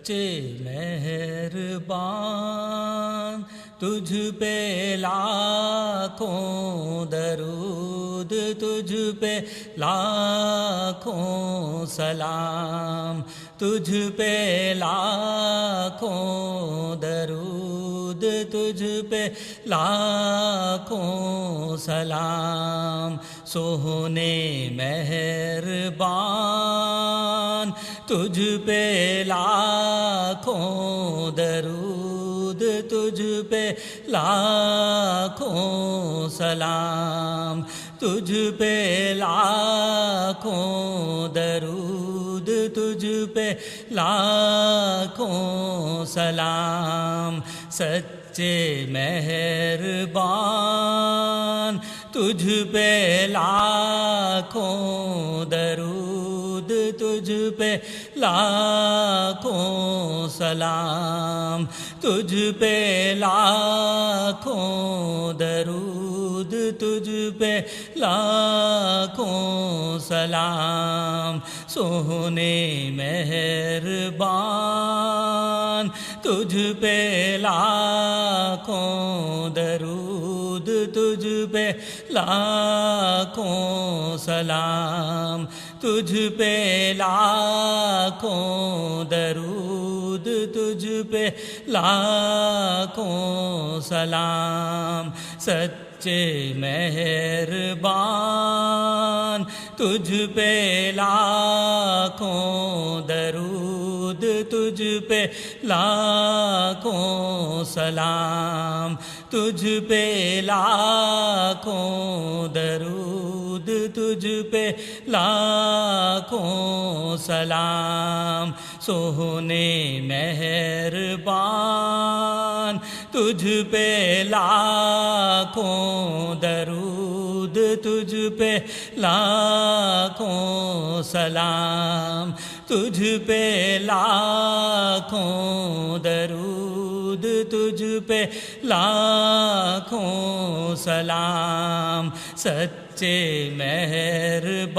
सच्चे मेहरबान तुझ पे लाखों दरूद, तुझ पे लाखों सलाम, तुझ पे लाखों दरूद, तुझ पे लाखों सलाम। सोहने मेहरबान तुझ पे लाखों दरूद, तुझ पे लाखों सलाम, तुझ पे लाखों दरूद, तुझ पे लाखों सलाम। सच्चे मेहरबान तुझ पे लाखों दरूद, तुझ पे लाखों सलाम, तुझ पे लाखों दरूद, तुझ पे लाखों सलाम। सोहने मेहरबान तुझ पे लाखों दरूद, तुझ पे लाखों सलाम, तुझ पे लाखों दरूद, तुझ पे लाखों सलाम। सच्चे मेहरबान तुझ पे लाखों दरूद, तुझ पे लाखों सलाम, तुझ पे लाखों दरूद, तुझ पे लाखों सलाम। सोहने मेहरबान तुझ पे लाखों दरूद, तुझ पे लाखों सलाम, तुझ पे लाखों दरूद, तुझ पे लाखों सलाम। सच्चे मेहरबान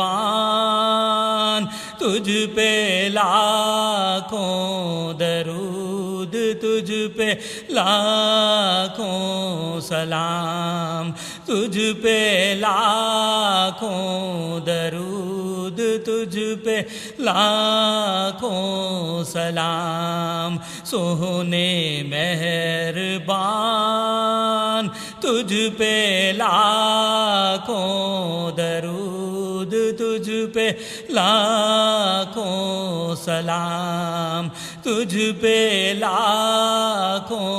तुझ पे लाखों दरूद, तुझ पे लाखों सलाम, तुझ पे लाखों दरूद, तुझ पे लाखों सलाम। सोहने मेहरबान तुझ पे लाखों दरूद, तुझ पे लाखों सलाम, तुझ पे लाखों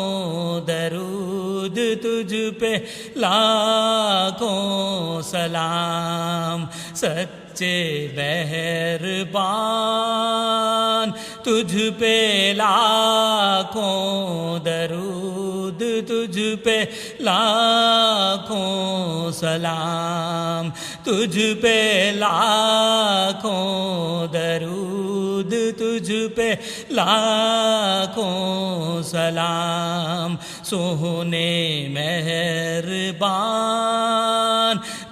दरूद, तुझ पे लाखों सलाम। सच्चे मेहरबान तुझ पे लाखों दरूद, तुझ पे लाखों सलाम, तुझ पे लाखों दरूद, तुझ पे लाखों सलाम। सोहने मेहरबान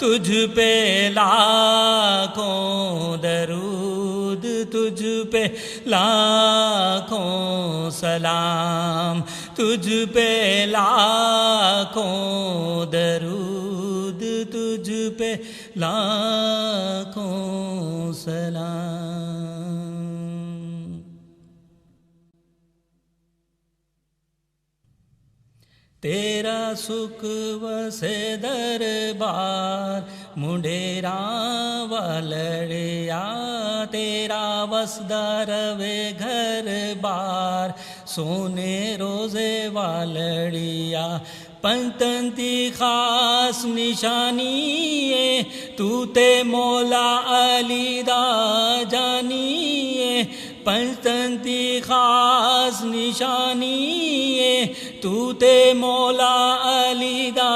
तुझ पे लाखों दरूद, तुझ पे लाखों सलाम, तुझ पे लाखों दरूद, तुझ पे लाखों सलाम। तेरा सुख वसे दरबार मुंडेरा वालड़िया, तेरा वसदा रवे घर बार सोने रोजे वालड़िया। पंतंती खास निशानी है तू ते मौला अली दा जानी है। पंचतंती खास निशानी है तू ते मौला अली दा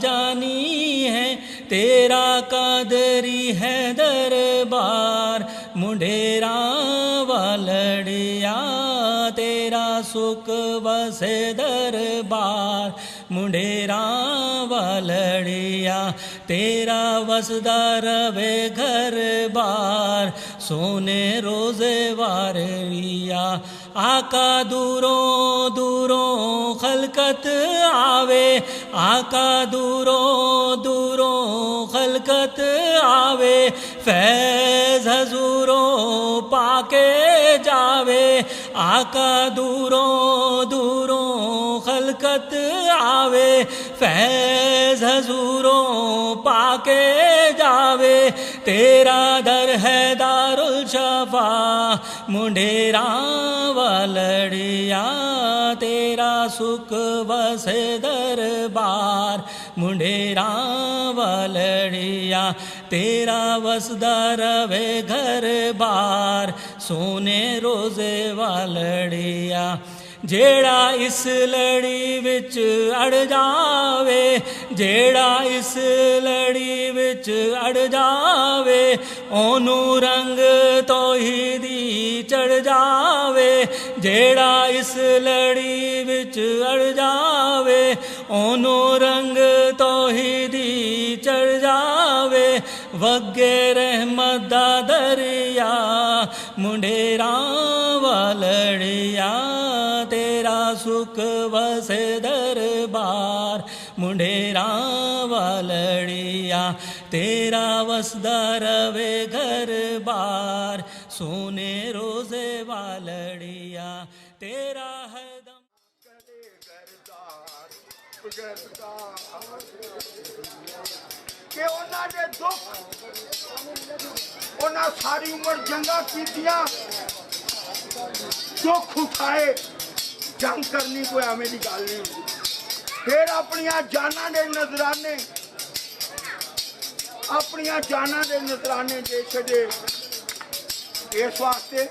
जानी है। तेरा कादरी है दरबार मुंडेरा वालड़िया, तेरा सुख वसे दरबार मुंडेरा वालड़िया। तेरा वसदा रवे घर बार सोने रोजे वारिया। आका दूरों दूरों खलकत आवे, आका दूरों दूरों खलकत आवे, फैज़ हजूरों पाके जावे, आका दूरों दूरों खलकत आवे, फैज़ हजूरों पाके जावे, तेरा दर है दारुल शफा मुंडेरा वालड़िया, तेरा सुख वसे दरबार मुंडेरा वालड़िया, तेरा वसदा रवे घर बार सोने रोजे वालड़िया, जेड़ा इस लड़ी विच अड़ जावे, जेड़ा इस लड़ी विच अड़ जावे, ओनू रंग तौहीदी चढ़ जावे, जेड़ा इस लड़ी विच अड़ जावे, ओनू रंग तौहीदी चढ़ जावे, वगे रहमत दा दरिया मुंडेरा वालड़िया, तेरा सुख वसे दरबार मुंडेरा वालड़िया, तेरा वसदा रवे घर बार सोने रोजे वालड़िया, तेरा हरदम कि उन्हां दे दुख उन्हां सारी उम्र जंगा कीतियां, दुख उठाए, जंग करनी कोई एवें दी गल नहीं हुंदी, फिर अपनियां जानां दे नजराने, अपनियां जानां दे नजराने दे छड़े। इस वास्ते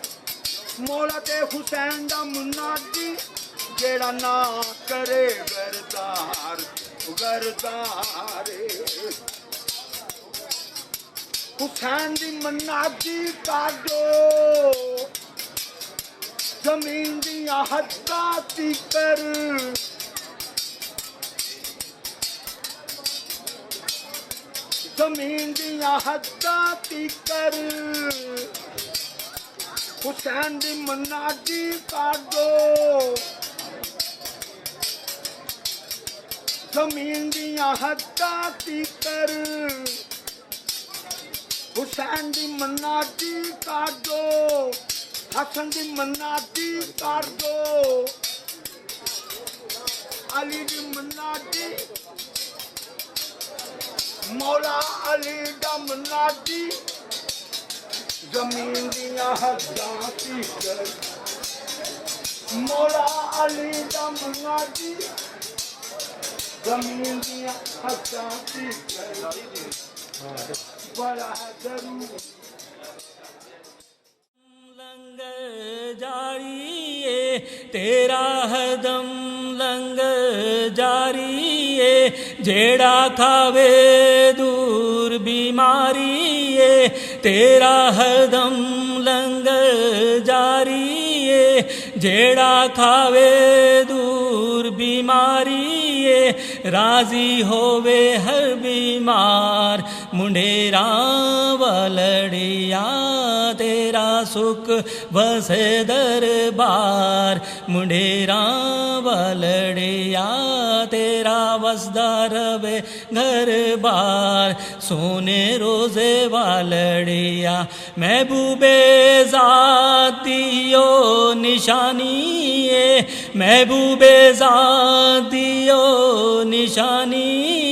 मौला ते हुसैन दा मुन्नादी जेड़ा ना करे गरदार गरदारे, हुसैन दी मुन्नादी काटो जमीन दिया हद्दा तिकर, जमीन दिया हद्दा तिकर, हुसैन दी मुन्नादी काटो जमीन दिया हद्दा तिकर, हुसैन दी मुन्नादी काटो, हसन दी मुन्नादी कर दो, अली दी मुन्नादी, मौला अली दा मुन्नादी, जमीन दिया हद्दां तिकर, मौला अली दा मुन्नादी, जमीन दिया हद्दां तिकर, बड़ा जरूर लंगर जारी है तेरा हदम लंगर जारी है, जेड़ा खावे दूर बीमारी है, तेरा हदम लंगर जारी है, जेड़ा खावे दूर बीमारी है, राजी होवे हर बीमार मुंडेरा वालड़िया, तेरा सुख वसे दरबार मुंडेरा वालड़िया, तेरा वसदा रवे घर बार सोने रोजे वालड़िया, महबूबे ज़ातियो निशानी है, महबूबे ज़ातियो निशानी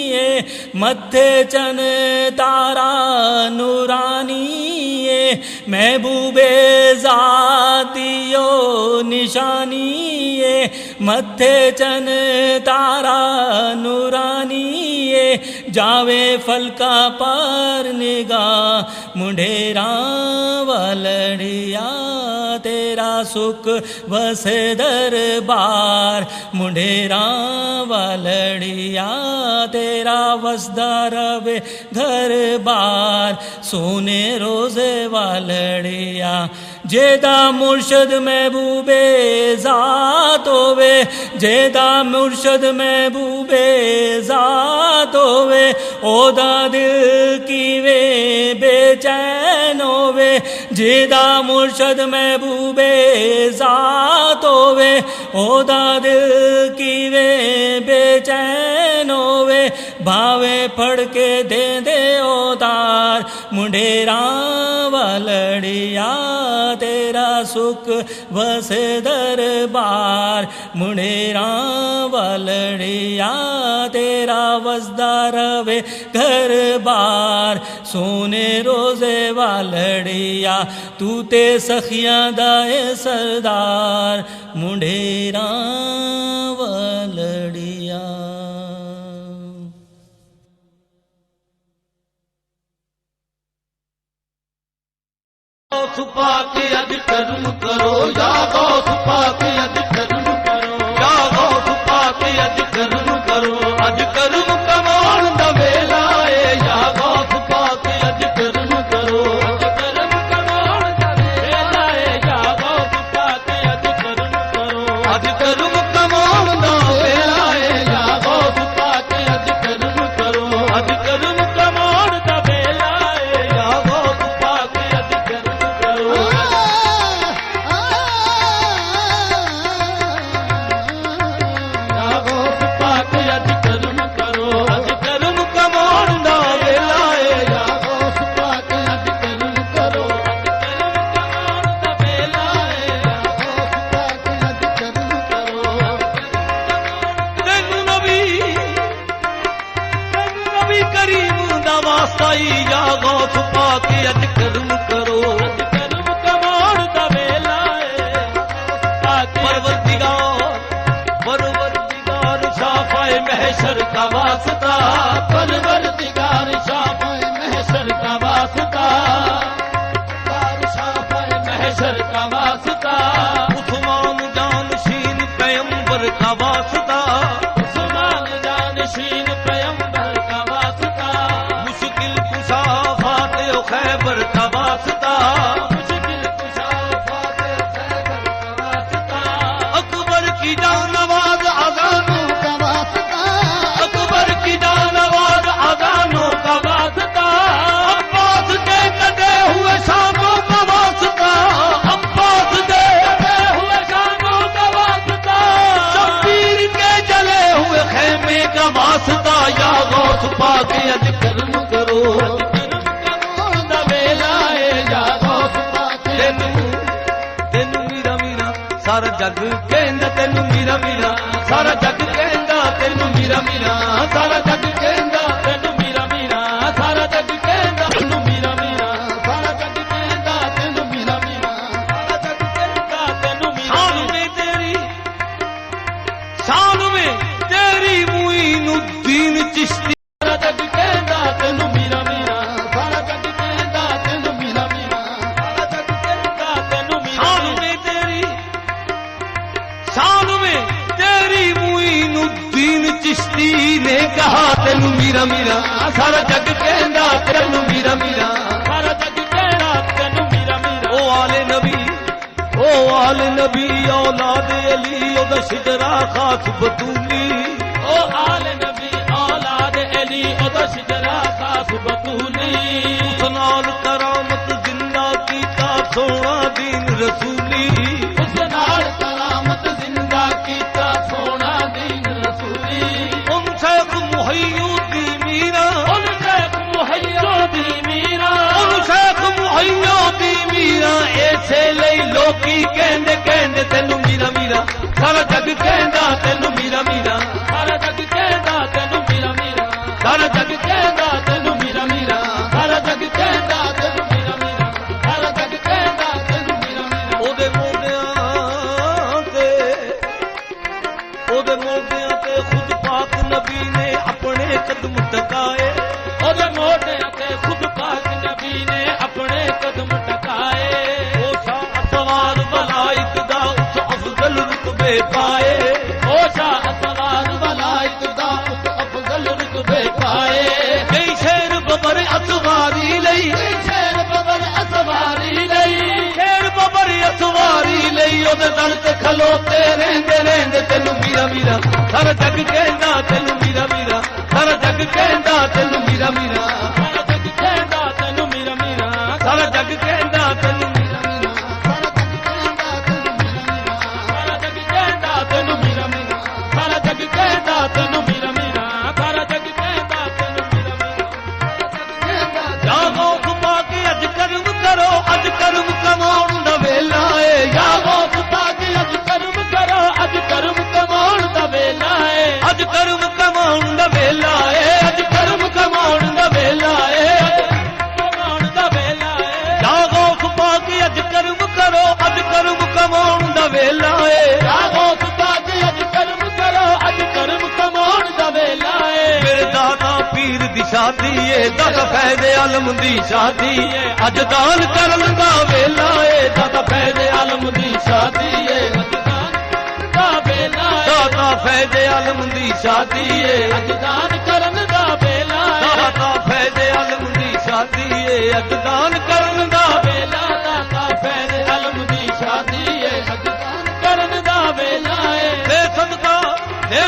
है, मत्थे चन तारा नूरानी है, महबूबे ज़ातियो निशानी है, मत्थे चन तारा नूरानी है, जावे फलका पर निगाह मुंडेरा वालड़िया, तेरा सुख वसे दरबार मुंडेरा वालड़िया, तेरा वसदा रवे घर बार सोने रोजे वालड़िया, जेदा मुर्शद महबूबे ज़ात होवे, जेदा मुर्शद महबूबे ज़ात होवे, ओदा दिल कीवे बेचैन होवे, जेदा मुर्शद महबूबे ज़ात होवे ओदा दिल कीवे बेचैन होवे भावे फड़ के दे दे ओदार मुंडेरा वालड़िया तेरा सुख वसे दरबार मुंडेरा वालड़िया तेरा वसदा रवे घर बार सोने रोजे वालड़िया तू ते सखियां दाए सरदार मुंडेरा वालड़िया। छुपा के अज कर्म करो या गौ छुपा के अज कर्म करो या गौ छुपा के अज कर्म करो अज कर्म कमान दा वेला है या गौ छुपा के अज कर्म करो अज कर्म कमान दा वेला है या गौ छुपा के अज कर्म करो अज कर्म कमान दा वेला है या गौ छुपा के अज कर्म करो अज कर्म कमान दा वेला है या गौ छुपा के अज कर्म करो। या गौ छुपा के अज कर्म करो अज कर्म कमान दा वेला है परवरदिगार शाफाए महशर का वास्ता परवरदिगार शाफाए महशर का वास्ता शाफाए महशर का वास्ता उस्मान जानशीन पैगंबर का वास्ता उस्मान जानशीन पैगंबर का वास्ता खैबर का वास्ता मुश्किल कुशा खैबर का वास्ता अकबर की जानवाज अजानों का वास्ता अकबर की जानवाज अजानों का वास्ता अब्बास के कटे हुए शामों का वास्ता अब्बास के कटे हुए शामों का वास्ता शब्बीर के जले हुए खेमे का वास्ता या गौ छुपा के अज कर्म करो सारा जग कहंदा तेनू मीरा मीरा सारा जग कहंदा तेनू मीरा मीरा सारा जग कहंदा तेनू मीरा मीरा सारा जग कहंदा तेनू मीरा मीरा सारा जग कहंदा तेनू मीरा मीरा सारा जग कहंदा तेनू मीरा शान में तेरी शान में तेरी मुईनुद्दीन चिश्ती सारा जग कहंदा तेनू मीरा मीरा सारा जग कहंदा तेनू मीरा मीरा सारा जग कहंदा तेनू मीरा शान में तेरी शान में तेरी मुईनुद्दीन चिश्ती ने कहा तेनू मीरा मीरा सारा जग कहंदा तेनू मीरा मीरा सारा जग कहंदा तेनू मीरा मीरा ओ आले नबी औलाद अली ओदा शिजरा खास बतूली ओ आले नबी औलाद अली ओदा शिजरा खास बतूली उसनाल करामत जिंदा कीता सोना दीन रसूली उसनाल करामत जिंदा कीता सोना दीन रसूली उन शेख मुहय्युद्दी मीरा उन शेख मुहय्युद्दी मीरा उन शेख मुहय्युद्दी मीरा ऐसे लई लोकी कहंदे कहंदे तेनू मीरा मीरा सारा जग कहंदा तेनू मीरा मीरा सारा जग कहंदा तेनू मीरा मीरा सारा जग कहंदा तेनू मीरा मीरा सारा जग कहंदा तेनू मीरा मीरा सारा जग कहंदा तेनू मीरा मीरा ओदे मोढियां ते खुद पाक नबी ने अपने कदम टकाए ओदे मोढियां ते खुद पाक नबी ने अपने कदम टकाए ओ शाह सवार वलायत दा उस अफजल रुतबे पाए ओ शाह सवार वलायत दा उस अफजल रुतबे पाए कई शेर बबर असवारी लई शेर बबर असवारी लई शेर बबर असवारी लई ओदे दर ते खलोते रहंदे रहंदे तेनू मीरा मीरा सारा जग कहंदा तेनू मीरा मीरा सारा जग कहंदा तेनू मीरा मीरा सारा जग कहंदा तेनू मीरा मीरा सारा जग कहंदा तेनू शादी ਏ ਦਾਤਾ ਫੈਜ਼ ਆਲਮ ਦੀ ਸ਼ਾਦੀ ਏ ਅੱਜ ਦਾਨ ਕਰਨ ਦਾ ਵੇਲਾ ਏ ਦਾਤਾ ਫੈਜ਼ ਆਲਮ ਦੀ ਸ਼ਾਦੀ ਏ ਅੱਜ ਦਾਨ ਦਾ ਵੇਲਾ ਏ ਦਾਤਾ ਫੈਜ਼ ਆਲਮ ਦੀ ਸ਼ਾਦੀ ਏ ਅੱਜ ਦਾਨ ਕਰਨ ਦਾ ਵੇਲਾ ਏ ਦਾਤਾ ਫੈਜ਼ ਆਲਮ ਦੀ ਸ਼ਾਦੀ ਏ ਅੱਜ ਦਾਨ ਕਰਨ ਦਾ ਵੇਲਾ ਦਾਤਾ ਫੈਜ਼ ਆਲਮ ਦੀ ਸ਼ਾਦੀ ਏ ਅੱਜ ਦਾਨ ਕਰਨ ਦਾ ਵੇਲਾ ਏ ਦੇ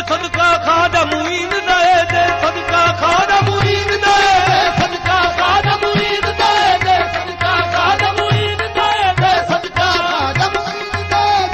ਸਦਕਾ ਖਾਜਾ ਮੁਈਨ ਦਾ ਏ ਦੇ ਸਦਕਾ ਖਾਜਾ ਮੁਈਨ ਦਾ ਏ ਦੇ ਸਦਕਾ ਖਾਜਾ ਮੁਈਨ ਦਾ ਏ ਦੇ ਸਦਕਾ ਖਾਜਾ ਮੁਈਨ ਦਾ ਏ ਦੇ ਸਦਕਾ ਖਾਜਾ ਮੁਈਨ ਦਾ ਏ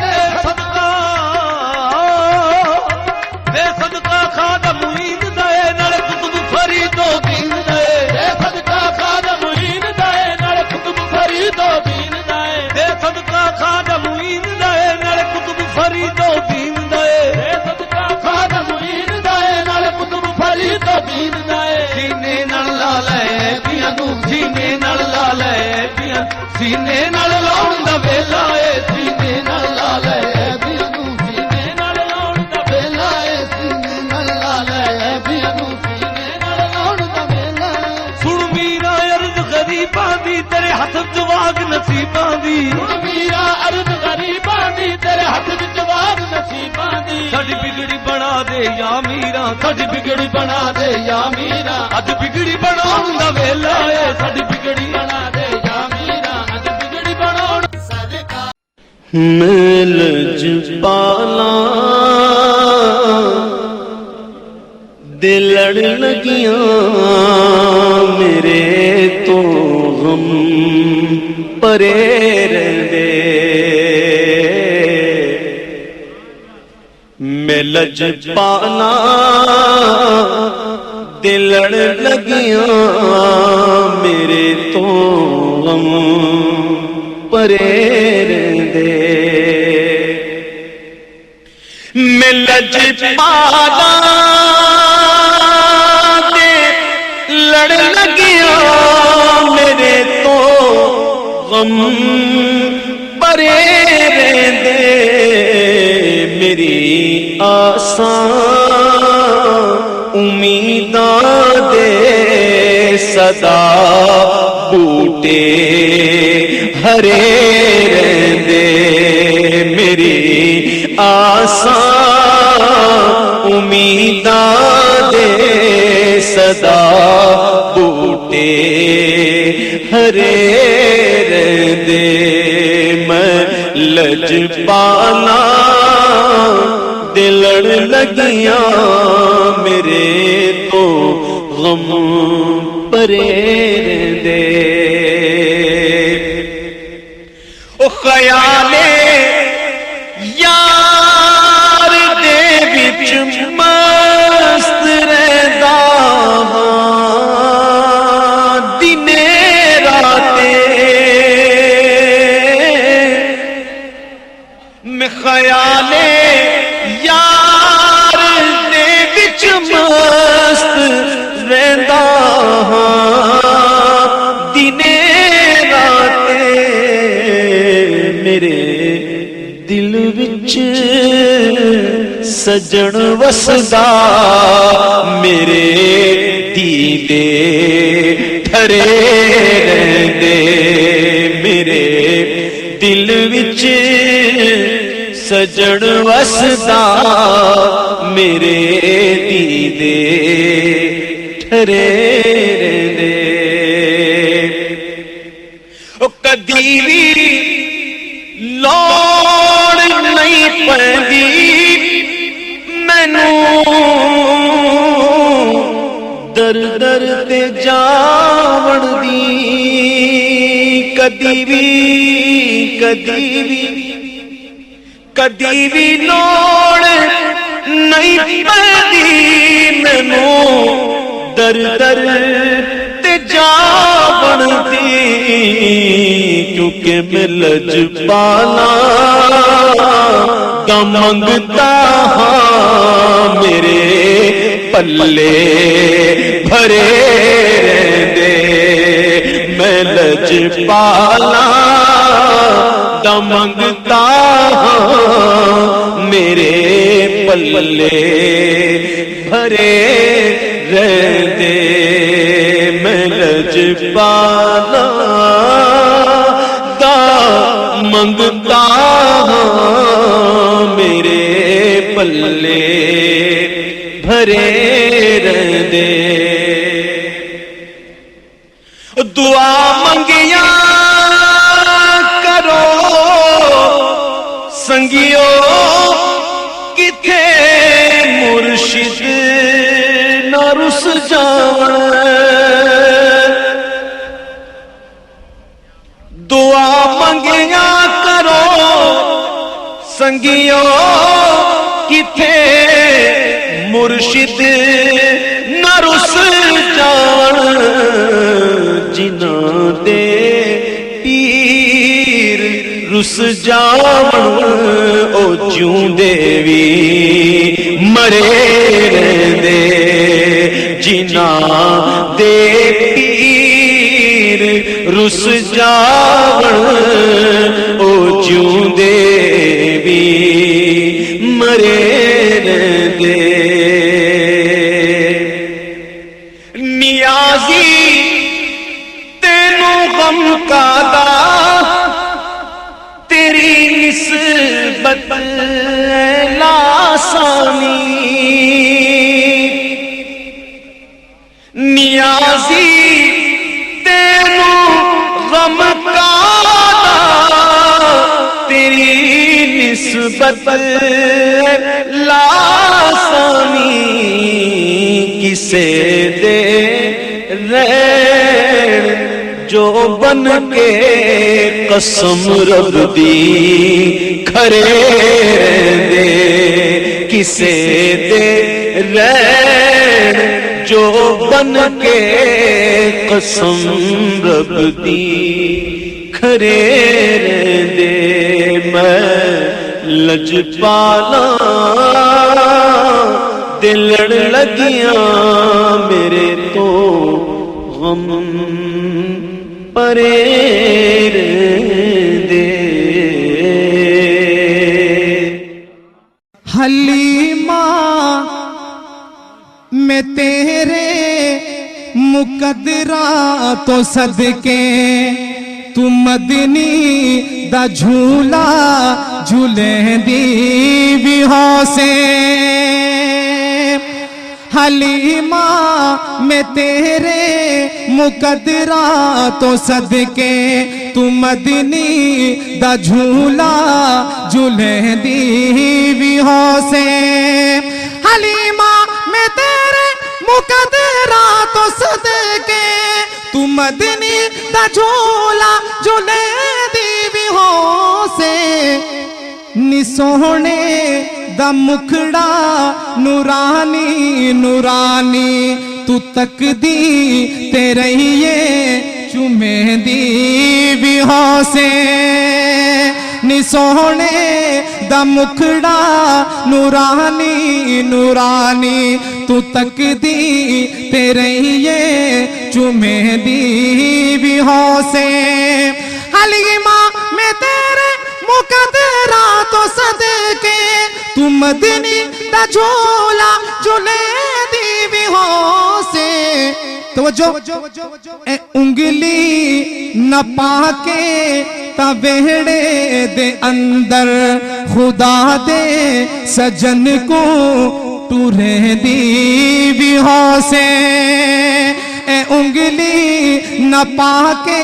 ਦੇ ਸਦਕਾ ਖਾਜਾ ਮੁਈਨ ਦਾ ਏ ਨਾਲ ਕੁਤਬ ਫਰੀਦੋ ਦੀਨ ਦਾ ਏ ਦੇ ਸਦਕਾ ਖਾਜਾ ਮੁਈਨ ਦਾ ਏ ਨਾਲ ਕੁਤਬ ਫਰੀਦੋ ਦੀਨ ਦਾ ਏ ਦੇ ਸਦਕਾ ਖਾਜਾ ਮੁਈਨ ਦਾ ਏ ਨਾਲ ਕੁਤਬ ਫਰੀਦੋ ਦੀਨ ਦਾ ਏ ਦੇ ਸਦਕਾ ਖਾਜਾ ਮੁਈਨ ਦਾ ਏ ਨਾਲ ਕੁਤਬ ਫਰੀਦੋ ਦੀਨ ਦਾ ਏ ਸੀਨੇ ਨਾਲ ਲਾ ਲੈ ਪੀਆਂ ਨੂੰ ਸੀਨੇ ਨਾਲ ਲਾ ਲੈ ਪੀਆਂ ਸੀਨੇ ਨਾਲ ਲਾਉਣ ਦਾ ਵੇਲਾ ਏ ਸੀਨੇ ਨਾਲ ਲਾ ਲੈ ਪੀਆਂ ਨੂੰ ਸੀਨੇ ਨਾਲ ਲਾਉਣ ਦਾ ਵੇਲਾ ਏ ਸੀਨੇ ਨਾਲ ਲਾ ਲੈ ਪੀਆਂ ਨੂੰ ਸੀਨੇ ਨਾਲ ਲਾਉਣ ਦਾ ਵੇਲਾ ਸੁਣ ਮੀਰਾ ਅਰਜ਼ ਗਰੀਬਾਂ ਦੀ ਤੇਰੇ ਹੱਥ ਜਵਾਗ ਨਸੀਬਾਂ ਦੀ ਸੁਣ ਮੀਰਾ ਅਰਜ਼ ਗਰੀਬਾਂ ਦੀ ਤੇਰੇ ਹੱਥ ਵਿੱਚ ਜਵਾਗ ਨਸੀਬਾਂ ਦੀ ਸਾਡੀ ਬਿਗੜੀ ਬਣਾ ਦੇ ਯਾ ਮੀਰਾ ਸਾਡੀ ਬਿਗੜੀ ਬਣਾ ਦੇ ਯਾ ਮੀਰਾ ਅੱਜ ਬਿਗੜੀ ਬਣਾਉਣ ਦਾ ਵੇਲਾ ਏ ਸਾਡੀ ਬਿਗੜੀ ਬਣਾ ਦੇ ਯਾ ਮੀਰਾ ਅੱਜ ਬਿਗੜੀ ਬਣਾਉਣ ਸਦਕਾ ਮਿਲ ਪਾਲਾ ਦਿਲ ਲੜ ਲਗੀਆਂ ਮੇਰੇ ਤੋਂ ਗਮ ਪਰੇ ਰਹਿੰਦੇ ਮਿਲਜ ਪਾਲਾ ਦਿਲ ਲੜ ਲਗੀਆਂ ਮੇਰੇ ਤੋਂ ਗਮ ਪਰੇ ਰਹਿੰਦੇ ਮਿਲਜ ਪਾਲਾ ਦੇ ਲੜ ਲਗੀਆਂ ਮੇਰੇ ਤੋਂ ਗਮ ਪਰੇ ਰਹਿੰਦੇ ਮੇਰੀ ਆਸਾਂ ਉਮੀਦਾਂ ਦੇ ਸਦਾ ਬੂਟੇ ਹਰੇ ਰਹਿੰਦੇ ਮੇਰੀ ਆਸਾਂ ਉਮੀਦਾਂ ਦੇ ਸਦਾ ਬੂਟੇ ਹਰੇ ਰਹਿੰਦੇ ਮੈਂ ਲਜ ਪਾਲਾ ਦਿਲ ਲੜ ਲਗੀਆਂ ਮੇਰੇ ਤੋਂ ਗਮ ਪਰੇ ਰਹਿੰਦੇ ਉਹ ਖਿਆਲੇ ਯਾਰ ਦੇ ਵਿੱਚ ਮਸਤ ਰਹਿੰਦਾ ਹਾਂ ਦਿਨੇ ਰਾਤੇ ਮੈਂ ਖਿਆਲੇ ਯਾਰ ਦੇ ਵਿੱਚ ਮਸਤ ਰਹਿੰਦਾ ਹਾਂ ਦਿਨੇ ਰਾਤੇ ਮੇਰੇ ਦਿਲ ਵਿੱਚ ਸਜਣ ਵਸਦਾ ਮੇਰੇ ਦੀਦੇ ਠਰੇ ਰਹਿੰਦੇ ਮੇਰੇ ਦਿਲ ਵਿੱਚ ਸਜਣ ਵਸਦਾ ਮੇਰੇ ਦੀਦੇ ਠਰੇ ਰਹਿੰਦੇ ਉਹ ਕਦੀ ਵੀ ਲੋੜ ਨਹੀਂ ਪੈਂਦੀ ਮੈਨੂੰ ਦਰ ਦਰ ਤੇ ਜਾਵਣ ਦੀ ਕਦੀ ਵੀ ਲੋੜ ਨਹੀਂ ਪੈਂਦੀ ਮੈਨੂੰ ਦਰ ਦਰ ਤੇ ਜਾਵਣ ਦੀ ਕਿਉਂਕਿ ਮੈਂ ਲਜਪਾਲਾ ਦਾ ਮੰਗਤਾ ਹਾਂ ਮੇਰੇ ਪੱਲੇ ਭਰੇ ਰਹਿੰਦੇ ਮੈਂ ਲਜਪਾਲਾ ਦਾ ਮੰਗਤਾ ਹਾਂ ਮੇਰੇ ਪੱਲੇ ਭਰੇ ਰਹਿੰਦੇ लजपाला दा मंगता मेरे पल्ले भरे रहंदे। दुआ मंगिया करो संगियो किथे मुर्शिद ना रुस जावन। दुआ मंगिया करो संगियो किथे मुर्शिद ना रुस जावन। जिन्हां दे पीर रुस जावन ओ जिउंदे वी मरे रहंदे। जिन्हां दे पीर रुस जावन ओ जिउंदे वी मरे रहंदे। नियाज़ी तेनू गम कादा तेरी निस्बत लासानी। नियाज़ी तेनू गम कादा तेरी निस्बत लासानी। किसे दे रैन जो बन के कसम रब दी खरे दे। किसे दे रैन जो बन के कसम रब दी खरे दे। मैं लजपाला दिलड़ लगियां मेरे तो गम परे दे। हलीमा मैं तेरे मुकदरा तो सदके तू मदनी दा झूला झूले दी भी होसे। हलीमा मैं तेरे मुकदरा तो सदके तू मदनी दा झूला झूले दी भी होसे। हलीमा मैं तेरे मुकदरा तो सदके तू मदनी दा झूला झूले दी भी होसे। नी सोहने दा मुखड़ा नूरानी नूरानी तू तकदी ते रहिए चुमे दी भी होसे। नी सोहने दा मुखड़ा नूरानी नूरानी तू तकदी ते रहिए चुमे दी भी होसे। हलीमा मैं तेरे मुकदरा तो सदके तू मदनी दा झूला झूले दी भी होसे। तवज्जो ए उंगली न पाके ता वेहड़े दे अंदर खुदा दे सजन को टूरे दी भी होसे। ए उंगली न पाके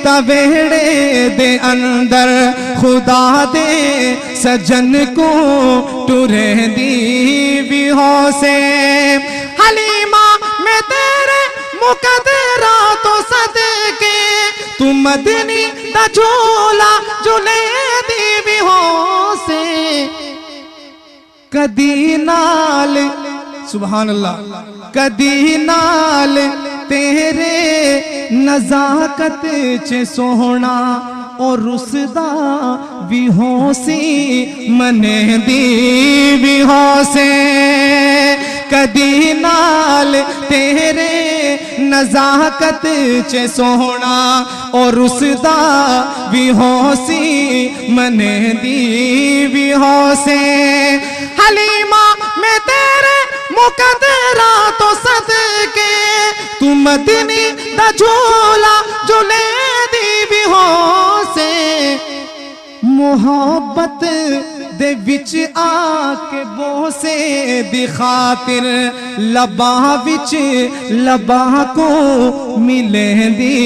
तवेड़े दे अंदर खुदा दे सजन को टूरे दी भी होसे। हलीमा मैं तेरे मुकदरा तो सदके तू मदनी दा झूला झूले दी भी होसे। कदी नाल सुभान अल्लाह कदी नाल तेरे नजाकत च सोहना और रुसदा भी होसी मने दी भी होसे। कदी नाल तेरे नजाकत च सोहना और रुसदा भी होसी मने दी भी होसे। हलीमा मैं तेरे मुकदरा तो सदके तू मदनी दा झूला झूले दी भी हो से मोहब्बत दे विच आके बोसे दी खातिर लबा विच लबा को मिले दी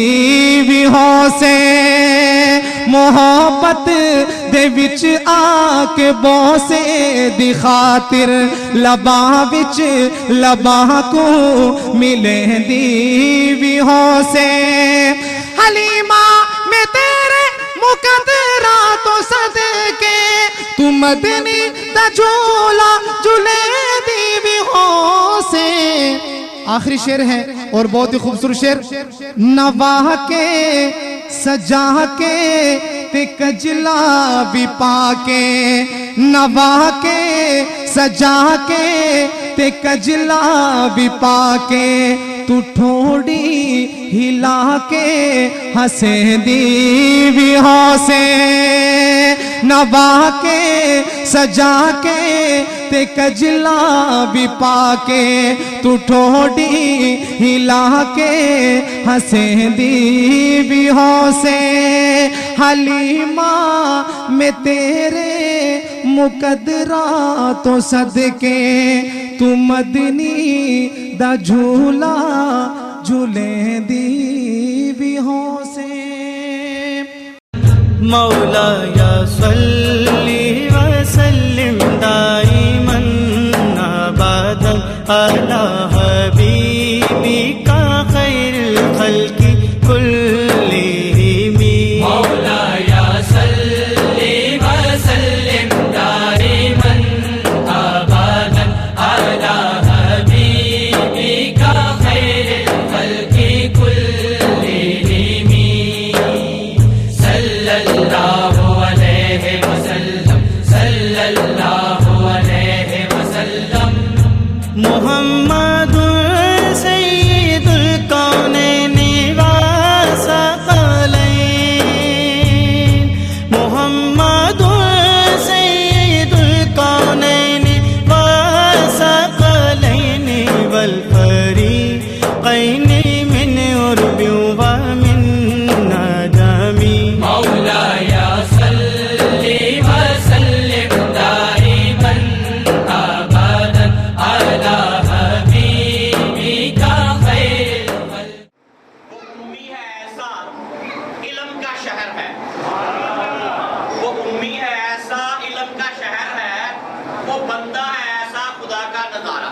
भी हो से मोहब्बत दे विच आके बोसे दी खातिर लबा विच लबा को मिले दी भी हो से हलीमा में तेरे मुकद्दरा तो सदके तू मदनी दा झूला झूले दी भी हो से। आखिरी शेर है और बहुत ही खूबसूरत शेर। नवाह के सजा के ते कजला भी पाके नवाह के सजा के ते कजला भी पाके तू ठोड़ी हिला के हंसे दी भी हो से नवा के सजा के ते कजला भी पाके तू ठोड़ी हिला के हंसे दी भी हो से हलीमा में तेरे मुकद्दरा तो सदके तू मदनी दा झूला झूले दी भी हो से। मौला या सल्ली व सल्लिम दाइमन अबदन अला हबीबिका खैरुल खल्क़ि कुल्लिहिम। मौला या सल्ली व सल्लिम दाइमन अबदन अला हबीबिका खैरुल खल्क़ि कुल्लिहिम। सल्लल्लाहु अलैहि वसल्लम सल्लल्लाहु अलैहि वसल्लम। मुहम्मदुर सय्यिदुल कौनैनि व सकलैन। मुहम्मदुर सय्यिदुल कौनैनि व सकलैन वल फरीक़ैनि मिन उर्बि व मिन नदमी। मौला या सल्ली व सल्लिम दाइमन अबदन अला हबीबिका खैरुल खल्क़। वो उम्मी है ऐसा इल्म का शहर है। वो उम्मी है ऐसा इल्म का शहर है। वो बंदा है ऐसा खुदा का नजारा।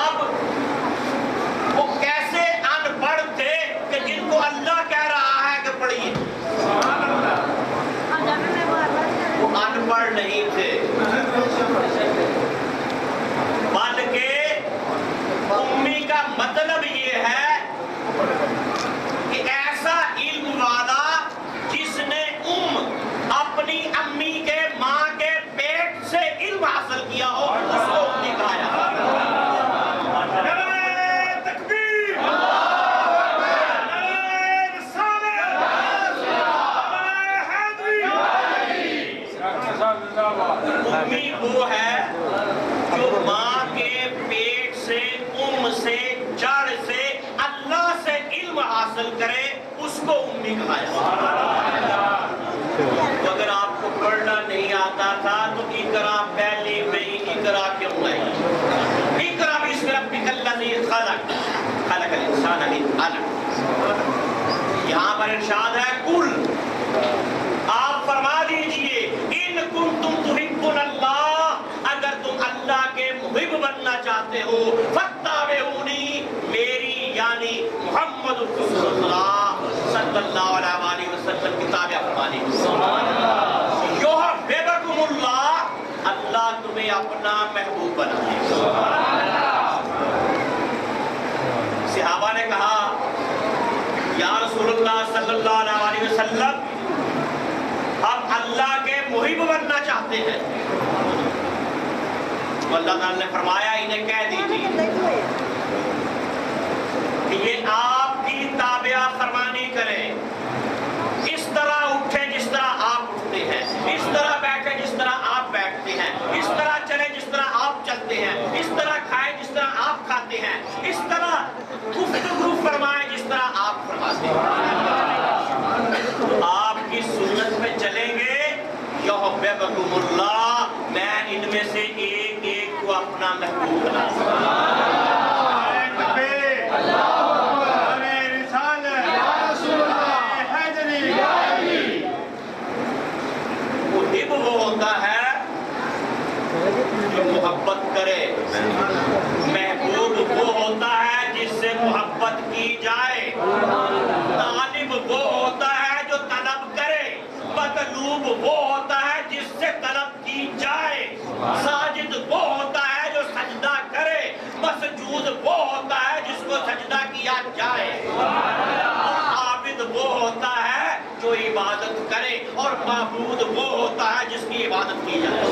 अब वो कैसे अनपढ़ थे कि जिनको अल्लाह कह रहा है कि पढ़िए। वो अनपढ़ नहीं थे बल्कि उम्मी का मतलब ये है कि ऐसा इल्म वाला जिसने अपनी अम्मी के माँ के पेट से इल्म हासिल किया हो उसको उम्मी कहा जाता है। तकबीर, उम्मी वो है जो माँ के पेट से से जड़ से अल्लाह से इल्म हासिल करे उसको उम्मी कहा जाता है। तो अगर आपको पढ़ना नहीं आता था तो इकरा पहले में ही इकरा क्यों नहीं? इकरा बिस्मि रब्बिकल्लज़ी खलक़ खलक़ल इंसान मिन अलक़। यहाँ पर इरशाद है कुल, आप फरमा दीजिए इन कुंतुम तुहिब्बुनल्लाह, अगर तुम अल्लाह के मुहिब बनना चाहते हो फत्ताबिऊनी, मेरी यानी मोहम्मद रसूलुल्लाह सल्लल्लाहु अलैहि वसल्लम की ताबीअ फरमानी। युहिब्बुकुमुल्लाह, अल्लाह तुम्हें अपना महबूब बनाए। सहाबा ने कहा या रसूलुल्लाह सल्लल्लाहु अलैहि वसल्लम, हम अल्लाह के मुहिब बनना चाहते हैं। तो अल्लाह ताला ने फरमाया इन्हें कह दीजिए कि ये आपकी ताबिया फरमानी करें, इस तरह उठे जिस तरह आप उठते हैं, इस तरह बैठे जिस तरह आप बैठते हैं, इस तरह चले जिस तरह आप चलते हैं, इस तरह खाए जिस तरह आप खाते हैं, इस अहबबकुमुल्लाह, मैं इनमें से एक एक को अपना महबूब बना वो होता है जो मोहब्बत करे, महबूब वो होता है जिससे मोहब्बत की जाए, तालिब वो होता है जो तलब करे, मतलूब वो होता है जिससे तलब की जाए, साजिद वो होता है जो सजदा करे, मसजूद वो होता है जिसको सजदा किया जाए, आबिद वो होता है जो इबादत करे, और माबूद वो होता है जिसकी इबादत की जाए,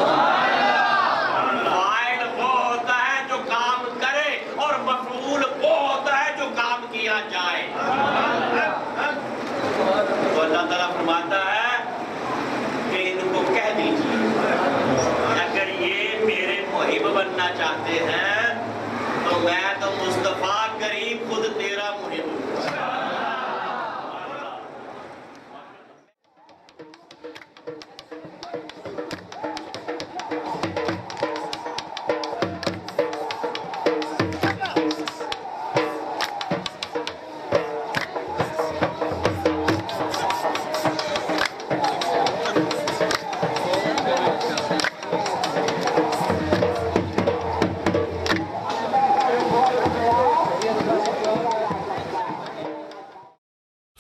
फाइल वो होता है जो काम करे, और मफऊल वो होता है जो काम किया जाए। तो अल्लाह ताला फरमाता है कि इनको कह दीजिए अगर ये मेरे मुहिब बनना चाहते हैं तो मैं तो मुस्तफा करीम खुद तेरा मुहिब हूं।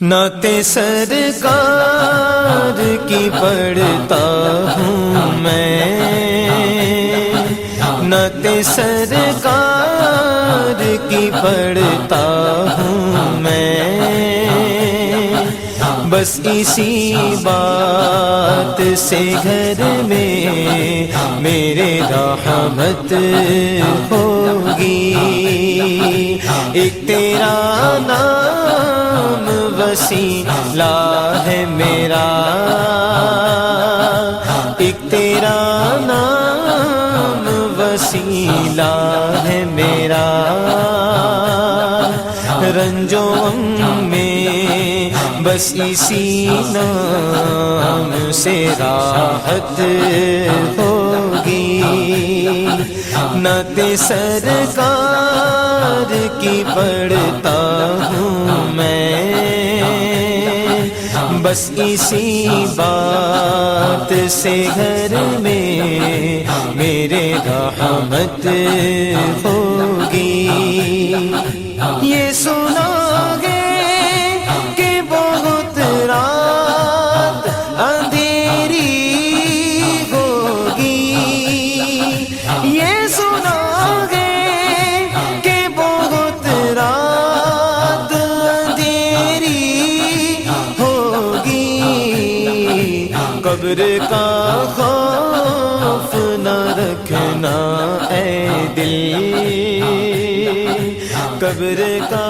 नाते सरकार की पढ़ता हूँ मैं, नाते सरकार की पढ़ता हूँ मैं, बस इसी बात से घर में मेरे रहमत होगी। एक तेरा नाम वसीला है मेरा, एक तेरा नाम वसीला है मेरा, रंजों में बस इसी नाम से राहत होगी। नाते सरकार की पढ़ता हूँ मैं, बस इसी बात से घर में मेरे रहमत होगी। ये सुनोगे कि बहुत रात अंधेरी होगी, ये सुनोगे कि बहुत रात अंधेरी होगी। कब्र का खौफ न रखना ऐ दिल, कब्र का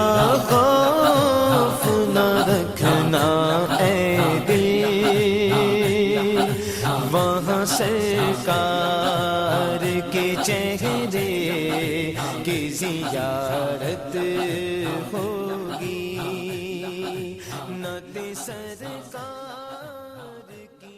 खौफ न रखना ऐ दिल, वहाँ सरकार के चेहरे की ज़ियारत होगी। नाते सरकार की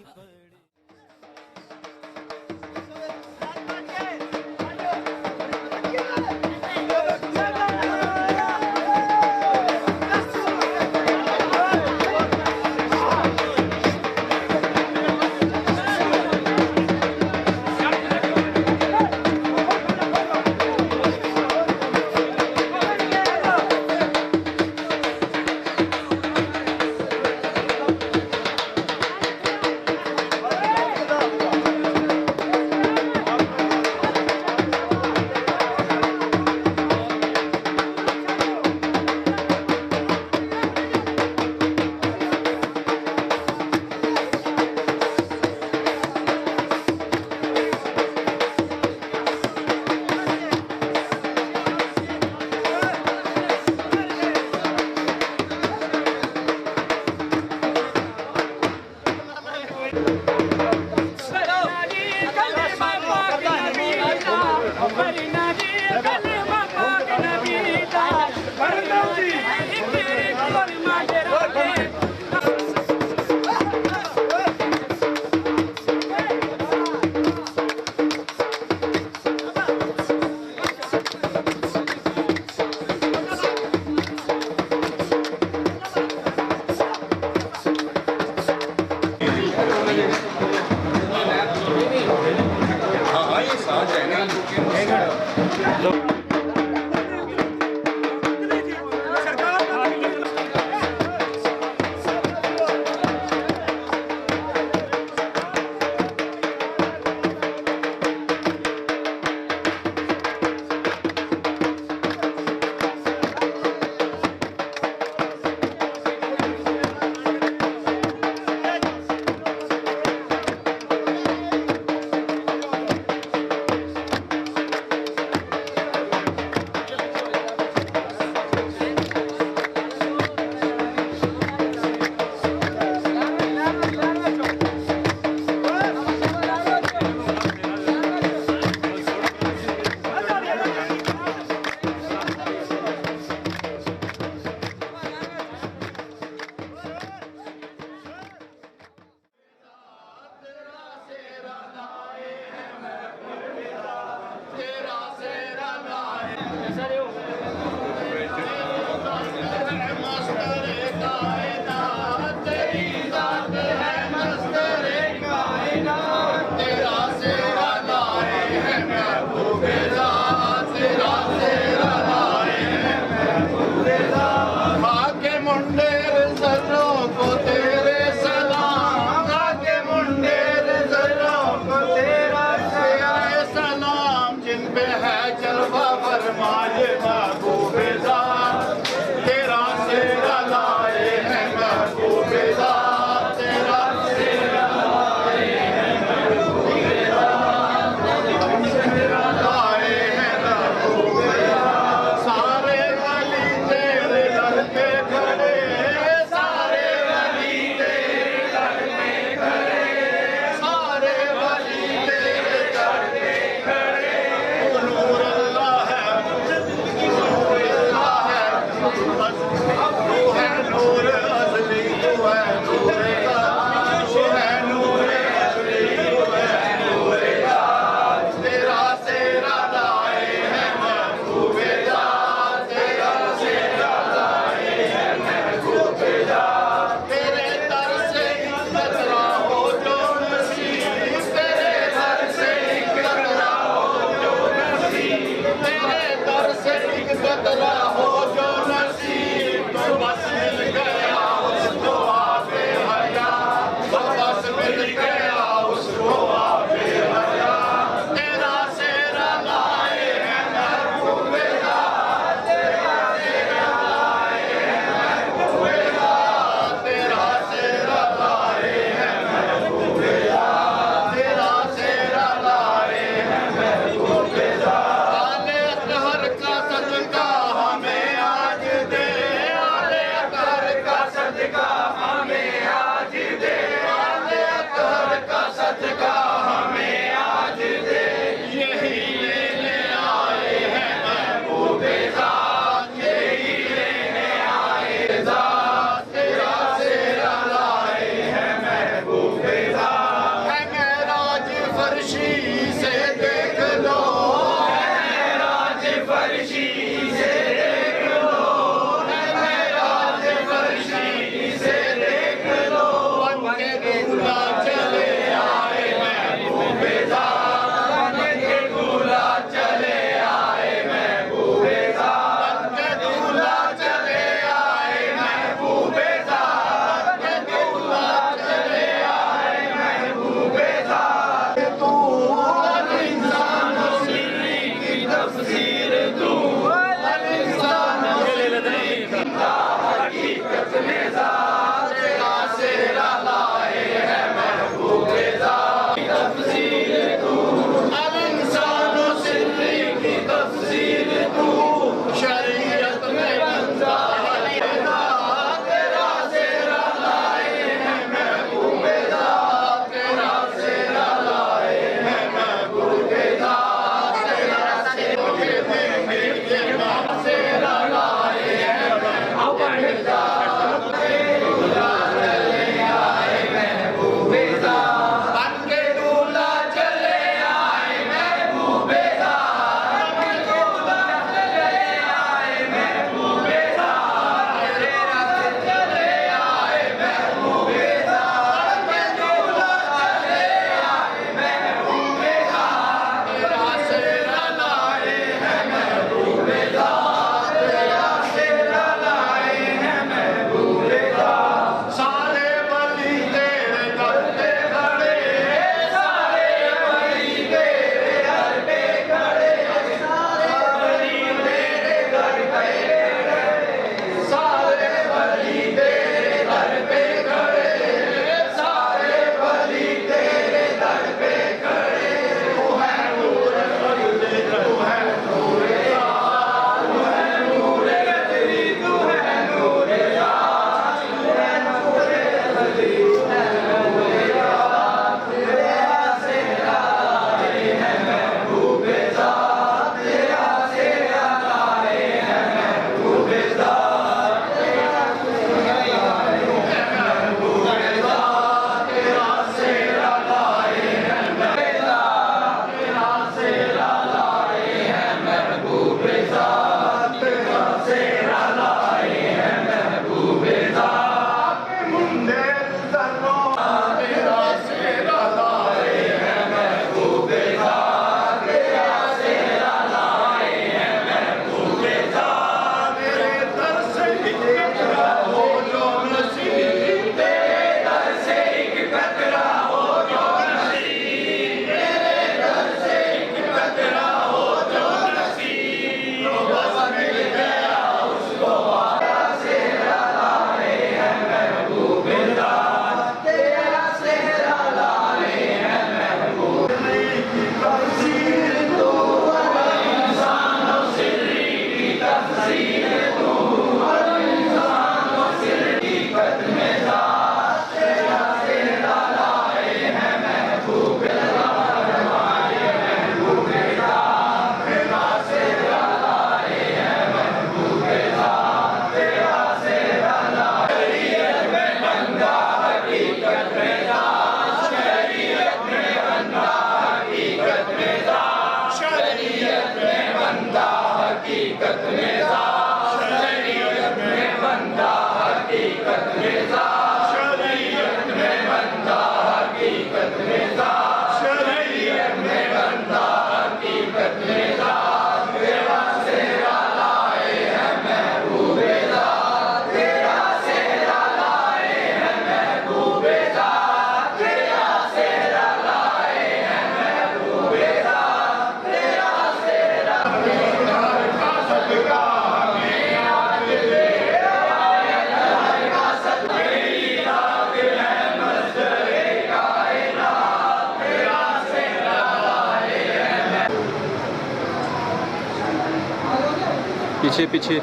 पीछे पीछे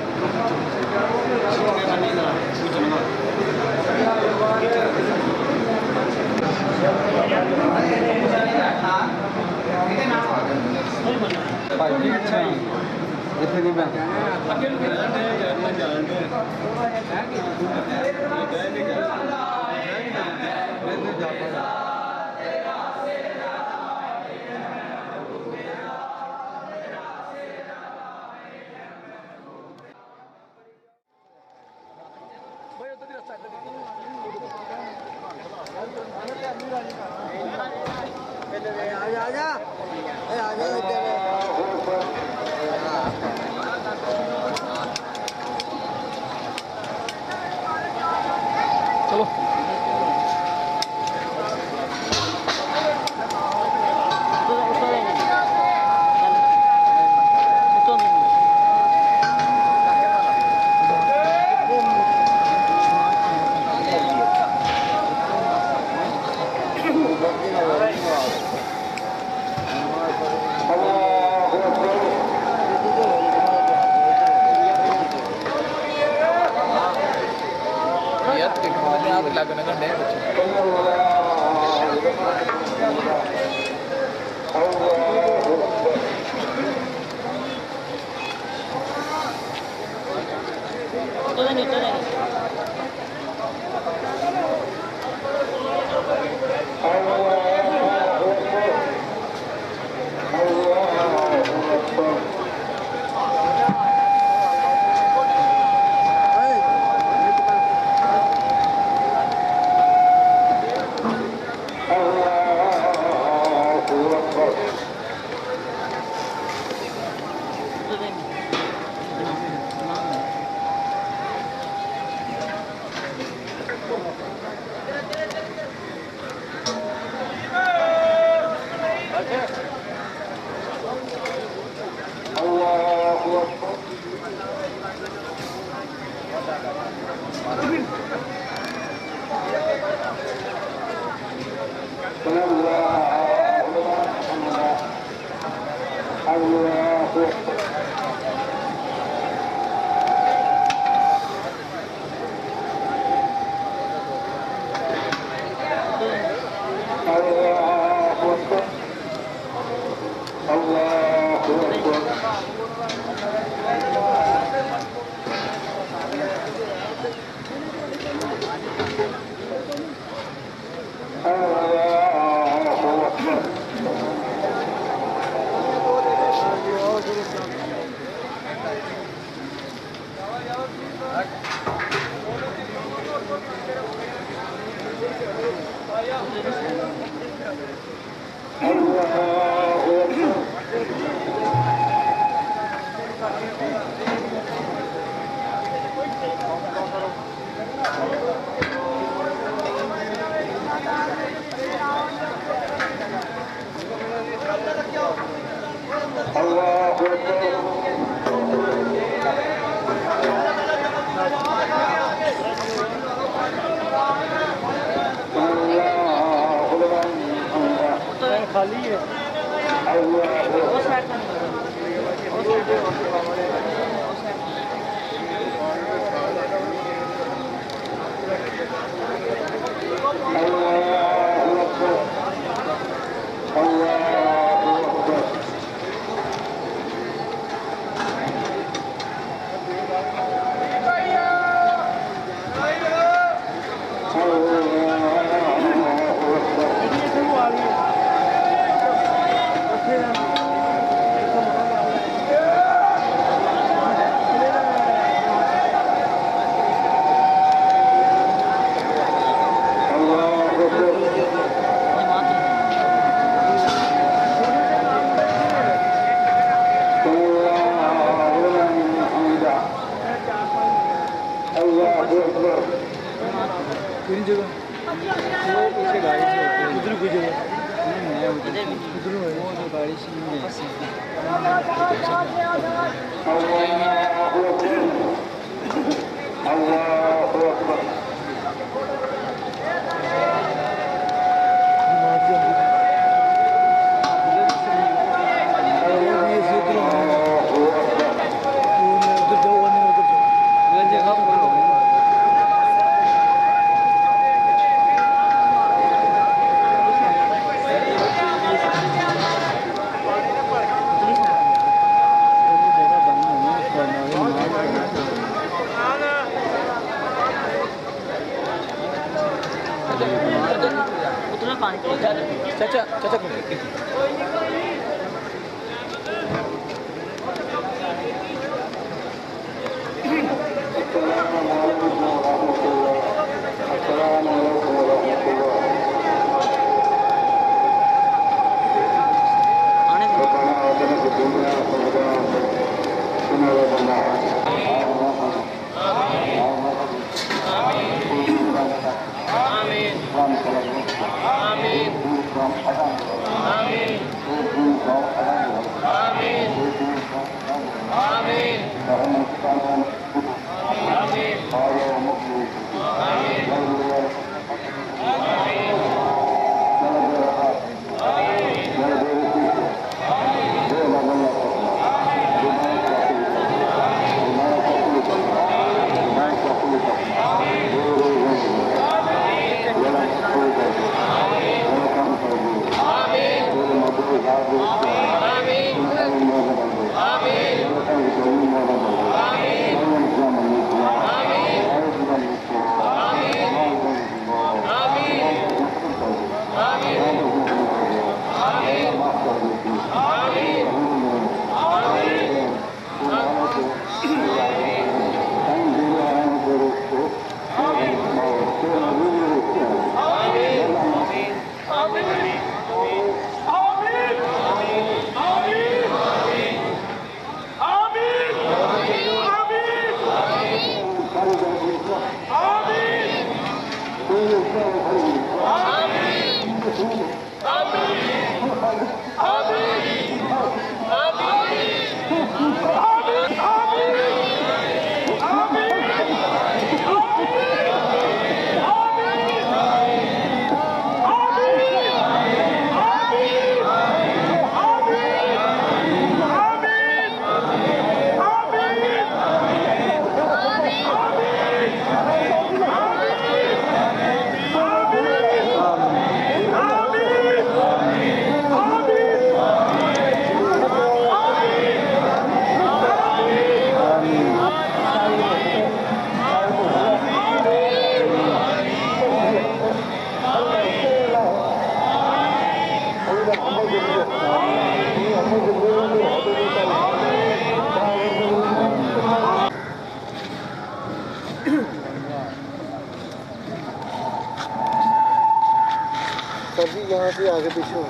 सर जी यहाँ से आगे पीछे हो।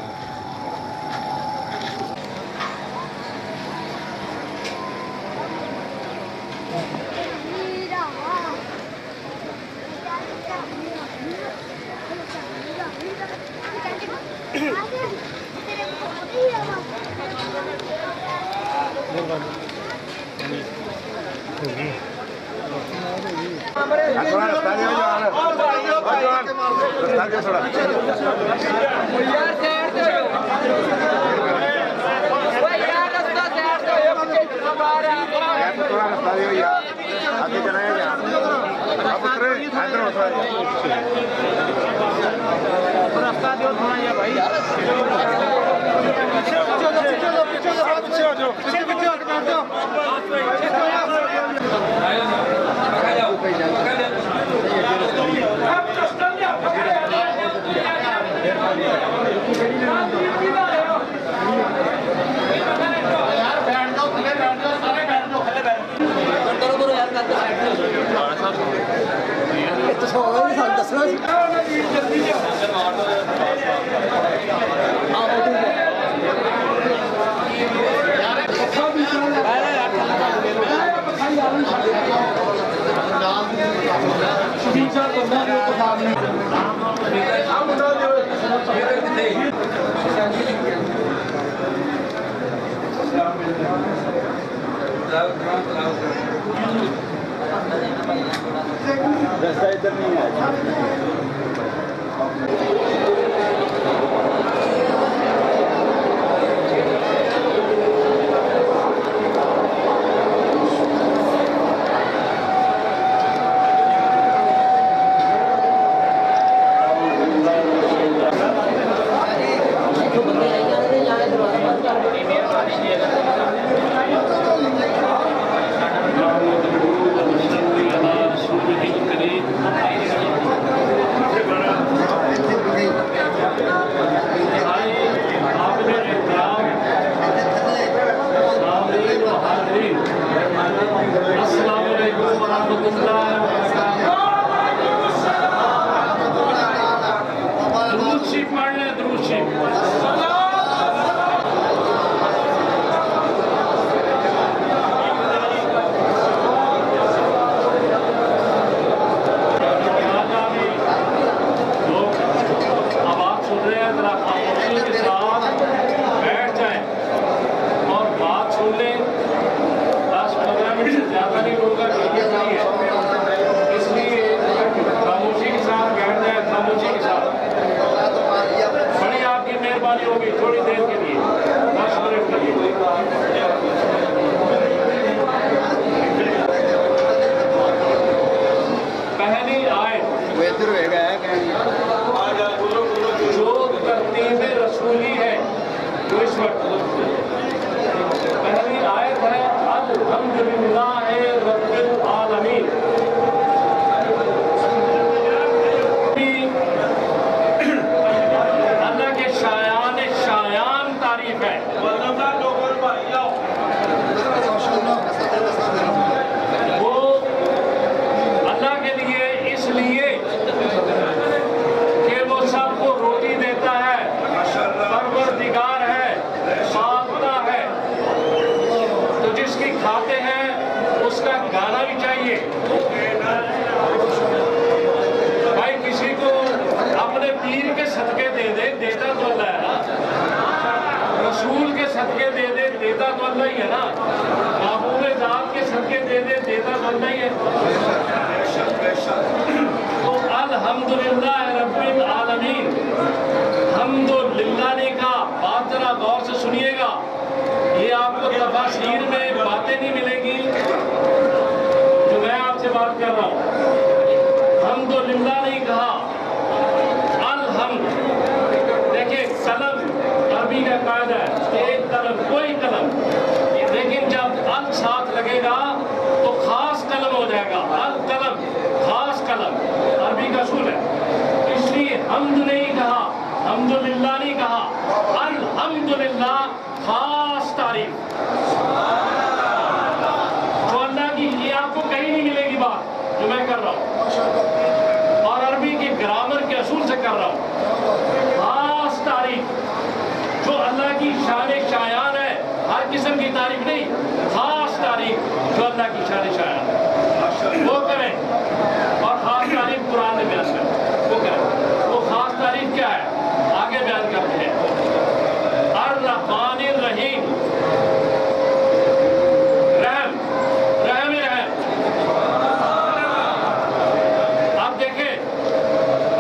रास्ता इधर नहीं है। पहली आयत जो तरतीब रसूली है वो इस वक्त पहली आयत है अल्हम्दुलिल्लाह रब्बिल आलमीन। अल्लाह के शायान तारीफ है। वो अल्लाह के लिए इसलिए कि वो सबको रोटी देता है, परवरदिगार है, पालता है, तो जिसकी खाते हैं उसका गाना भी चाहिए। भाई किसी को अपने पीर के सदके दे दे, देता तो अल्लाह है ना। रसूल के सदके दे दे, देता तो अल्लाह ही है ना। महबूब जात के सदके दे दे, देता तो अल्लाह ही है। तो अल्हम्दुलिल्लाह रब्बिल आलमीन, हम्दुलिल्लाह ने कहा। बात जरा गौर से सुनिएगा, ये आपको तफसीर में बातें नहीं मिलेगी जो मैं आपसे बात कर रहा हूँ। हम्दुलिल्लाह ने कहा अलहम्द। देखिए कलम अरबी का कायदा है, एक कलम कोई कलम, लेकिन जब अल साथ लगेगा तो खास कलम हो जाएगा। अल कलम खास कलम अरबी का असूल है। इसलिए हम्द नहीं कहा, हम्दुलिल्लाह नहीं कहा, अल्हम्दुलिल्लाह खास तारीफ। तो अल्लाह की ये आपको कहीं नहीं मिलेगी बात जो मैं कर रहा हूँ, और अरबी के ग्रामर के असूल से कर रहा हूँ। खास तारीफ जो अल्लाह की शान शायान है, हर किस्म की तारीफ नहीं, खास तारीफ जो अल्लाह की शान शायान है वो करें। और खास तारीफ कुरान में बयान करें, वो करें। वो खास तारीफ क्या है आगे बयान करते हैं। अर्रहमानिर रहीम, रहम, रहम रहम। अब देखें,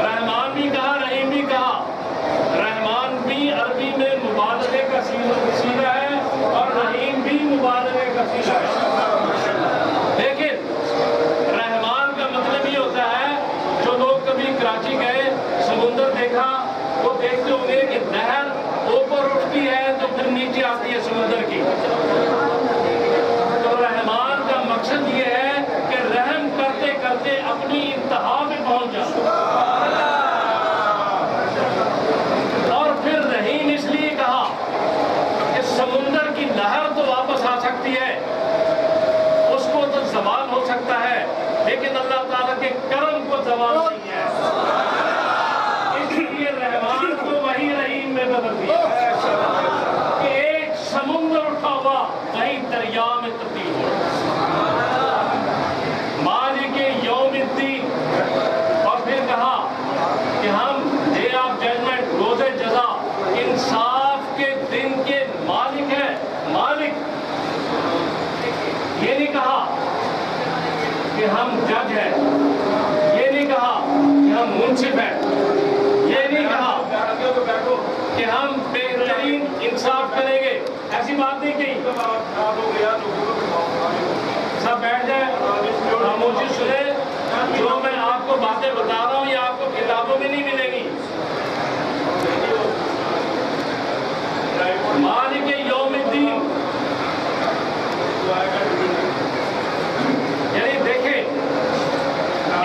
रहमान भी कहा, रहीम भी कहा। रहमान भी अरबी में मुबालगे का सीगा है और रहीम भी मुबालगे का सीगा है। लेकिन रहमान का मतलब ये होता है, जो लोग कभी कराची गए, समुंदर देखा, वो देखते होंगे कि नहर ऊपर उठती है तो फिर नीचे आती है समुद्र की। तो रहमान का मकसद ये है कि रहम करते करते अपनी इंतहा में पहुंच जाओ। और फिर रहीम इसलिए कहा कि समुद्र की लहर तो वापस आ सकती है, उसको तो ज़वाल हो सकता है, लेकिन अल्लाह ताला के करम को ज़वाल नहीं है। इसलिए रहमान को वही रहीम में बदल दिया कि एक समुद्र उठा हुआ वही दरिया में तब्दील हो। मालिक यौमिद्दीन, और फिर कहा कि हम डे ऑफ जजमेंट, रोज़े जज़ा, इंसाफ के दिन के मालिक है। मालिक ये नहीं कहा कि हम जज हैं, ये नहीं कहा कि हम मुंसिफ हैं, ये नहीं कहा कि हम बेहतरीन इंसाफ करेंगे, ऐसी बात नहीं कही। सब बैठ जाए, खामोशी सुने। जो मैं आपको बातें बता रहा हूँ ये आपको किताबों में नहीं मिलेगी। मालिक यौमिद्दीन, यानी देखें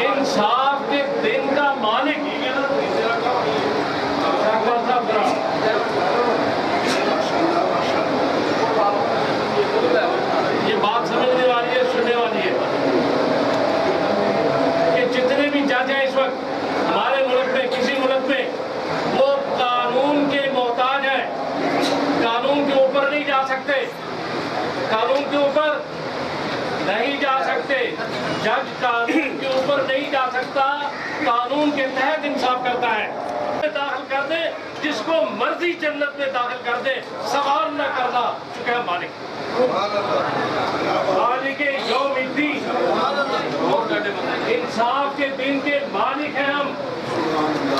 इंसाफ के दिन का मालिक। ये बात समझने वाली है, सुनने वाली है कि जितने भी जज हैं इस वक्त हमारे मुल्क में, किसी मुल्क में, वो कानून के मोहताज हैं। कानून के ऊपर नहीं जा सकते, कानून के ऊपर नहीं जा सकते। जज कानून के ऊपर नहीं जा सकता, कानून के तहत इंसाफ करता है। दाखिल कर दे, जिसको मर्जी जन्नत में दाखिल कर दे, सवाल न करना, चुका है मालिक। मालिक यौमिद्दीन, इंसाफ के दिन के मालिक हैं हम।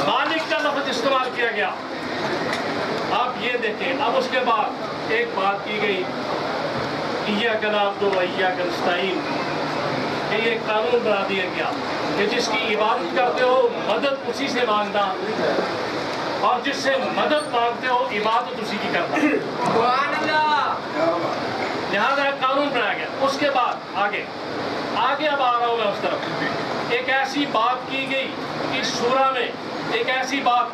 मालिक का लफ्ज इस्तेमाल किया गया। अब ये देखें, अब उसके बाद एक बात की गई, इय्याका नअब्दु व इय्याका नस्तईन, कि ये कानून बना दिया गया कि जिसकी इबादत करते हो मदद उसी से मांगना, और जिससे मदद मांगते हो इबादत उसी की करना। लिहाजा कानून बनाया गया। उसके बाद आगे अब आ रहा हूँ मैं उस तरफ। एक ऐसी बात की गई इस सूरा में, एक ऐसी बात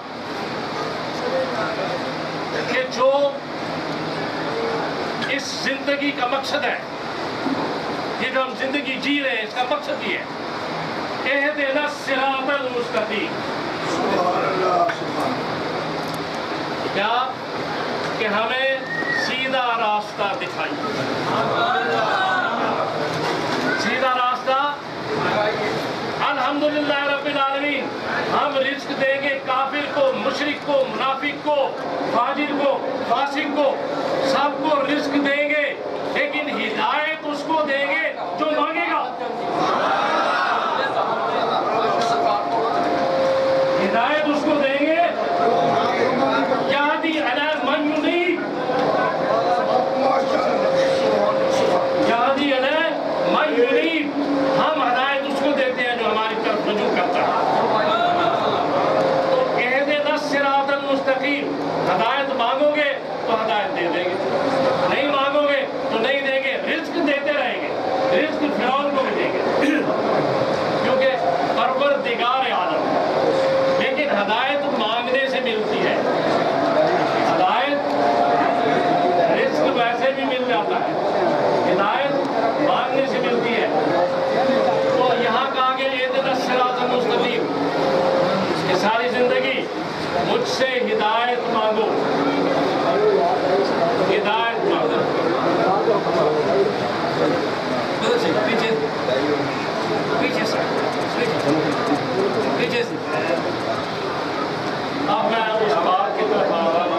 कि जो इस जिंदगी का मकसद है, ये जो हम जिंदगी जी रहे हैं इसका मकसद ये है, इहदिना सिरातल मुस्तकीम। क्या कि हमें सीधा रास्ता दिखाई, सीधा रास्ता। अल्हम्दुलिल्लाह रब्बिल आलमीन, हम रिस्क देंगे काफिर को, मुशरिक को, मुनाफिक को, फाजिर को, फासिक को, सबको रिस्क देंगे, लेकिन हिदायत उसको देंगे जो मांगेगा। हिदायत उसको देंगे, यादी अला मन युनीब, यादी अला मन युनीब, हम हिदायत उसको देते हैं जो हमारी तरफ रुजू करता है। तो इहदिना सिरातल मुस्तकीम, हिदायत मांगोगे तो हिदायत दे देंगे, नहीं मांगोगे तो नहीं देंगे, रिस्क देते रहेंगे, रिस्क फिरौन को भी देंगे क्योंकि परवरदिगार आलम। लेकिन हिदायत मांगने से मिलती है, हिदायत रिस्क वैसे भी मिल जाता है, हिदायत मांगने से मिलती है। तो यहाँ कहा गया इहदिना सिरातल मुस्तकीम, कि सारी जिंदगी मुझसे हिदायत मांगो, हिदायत मांगो। पीछे पीछे से पीछे से। अब मैं उस बात की तरफ आ रहा हूँ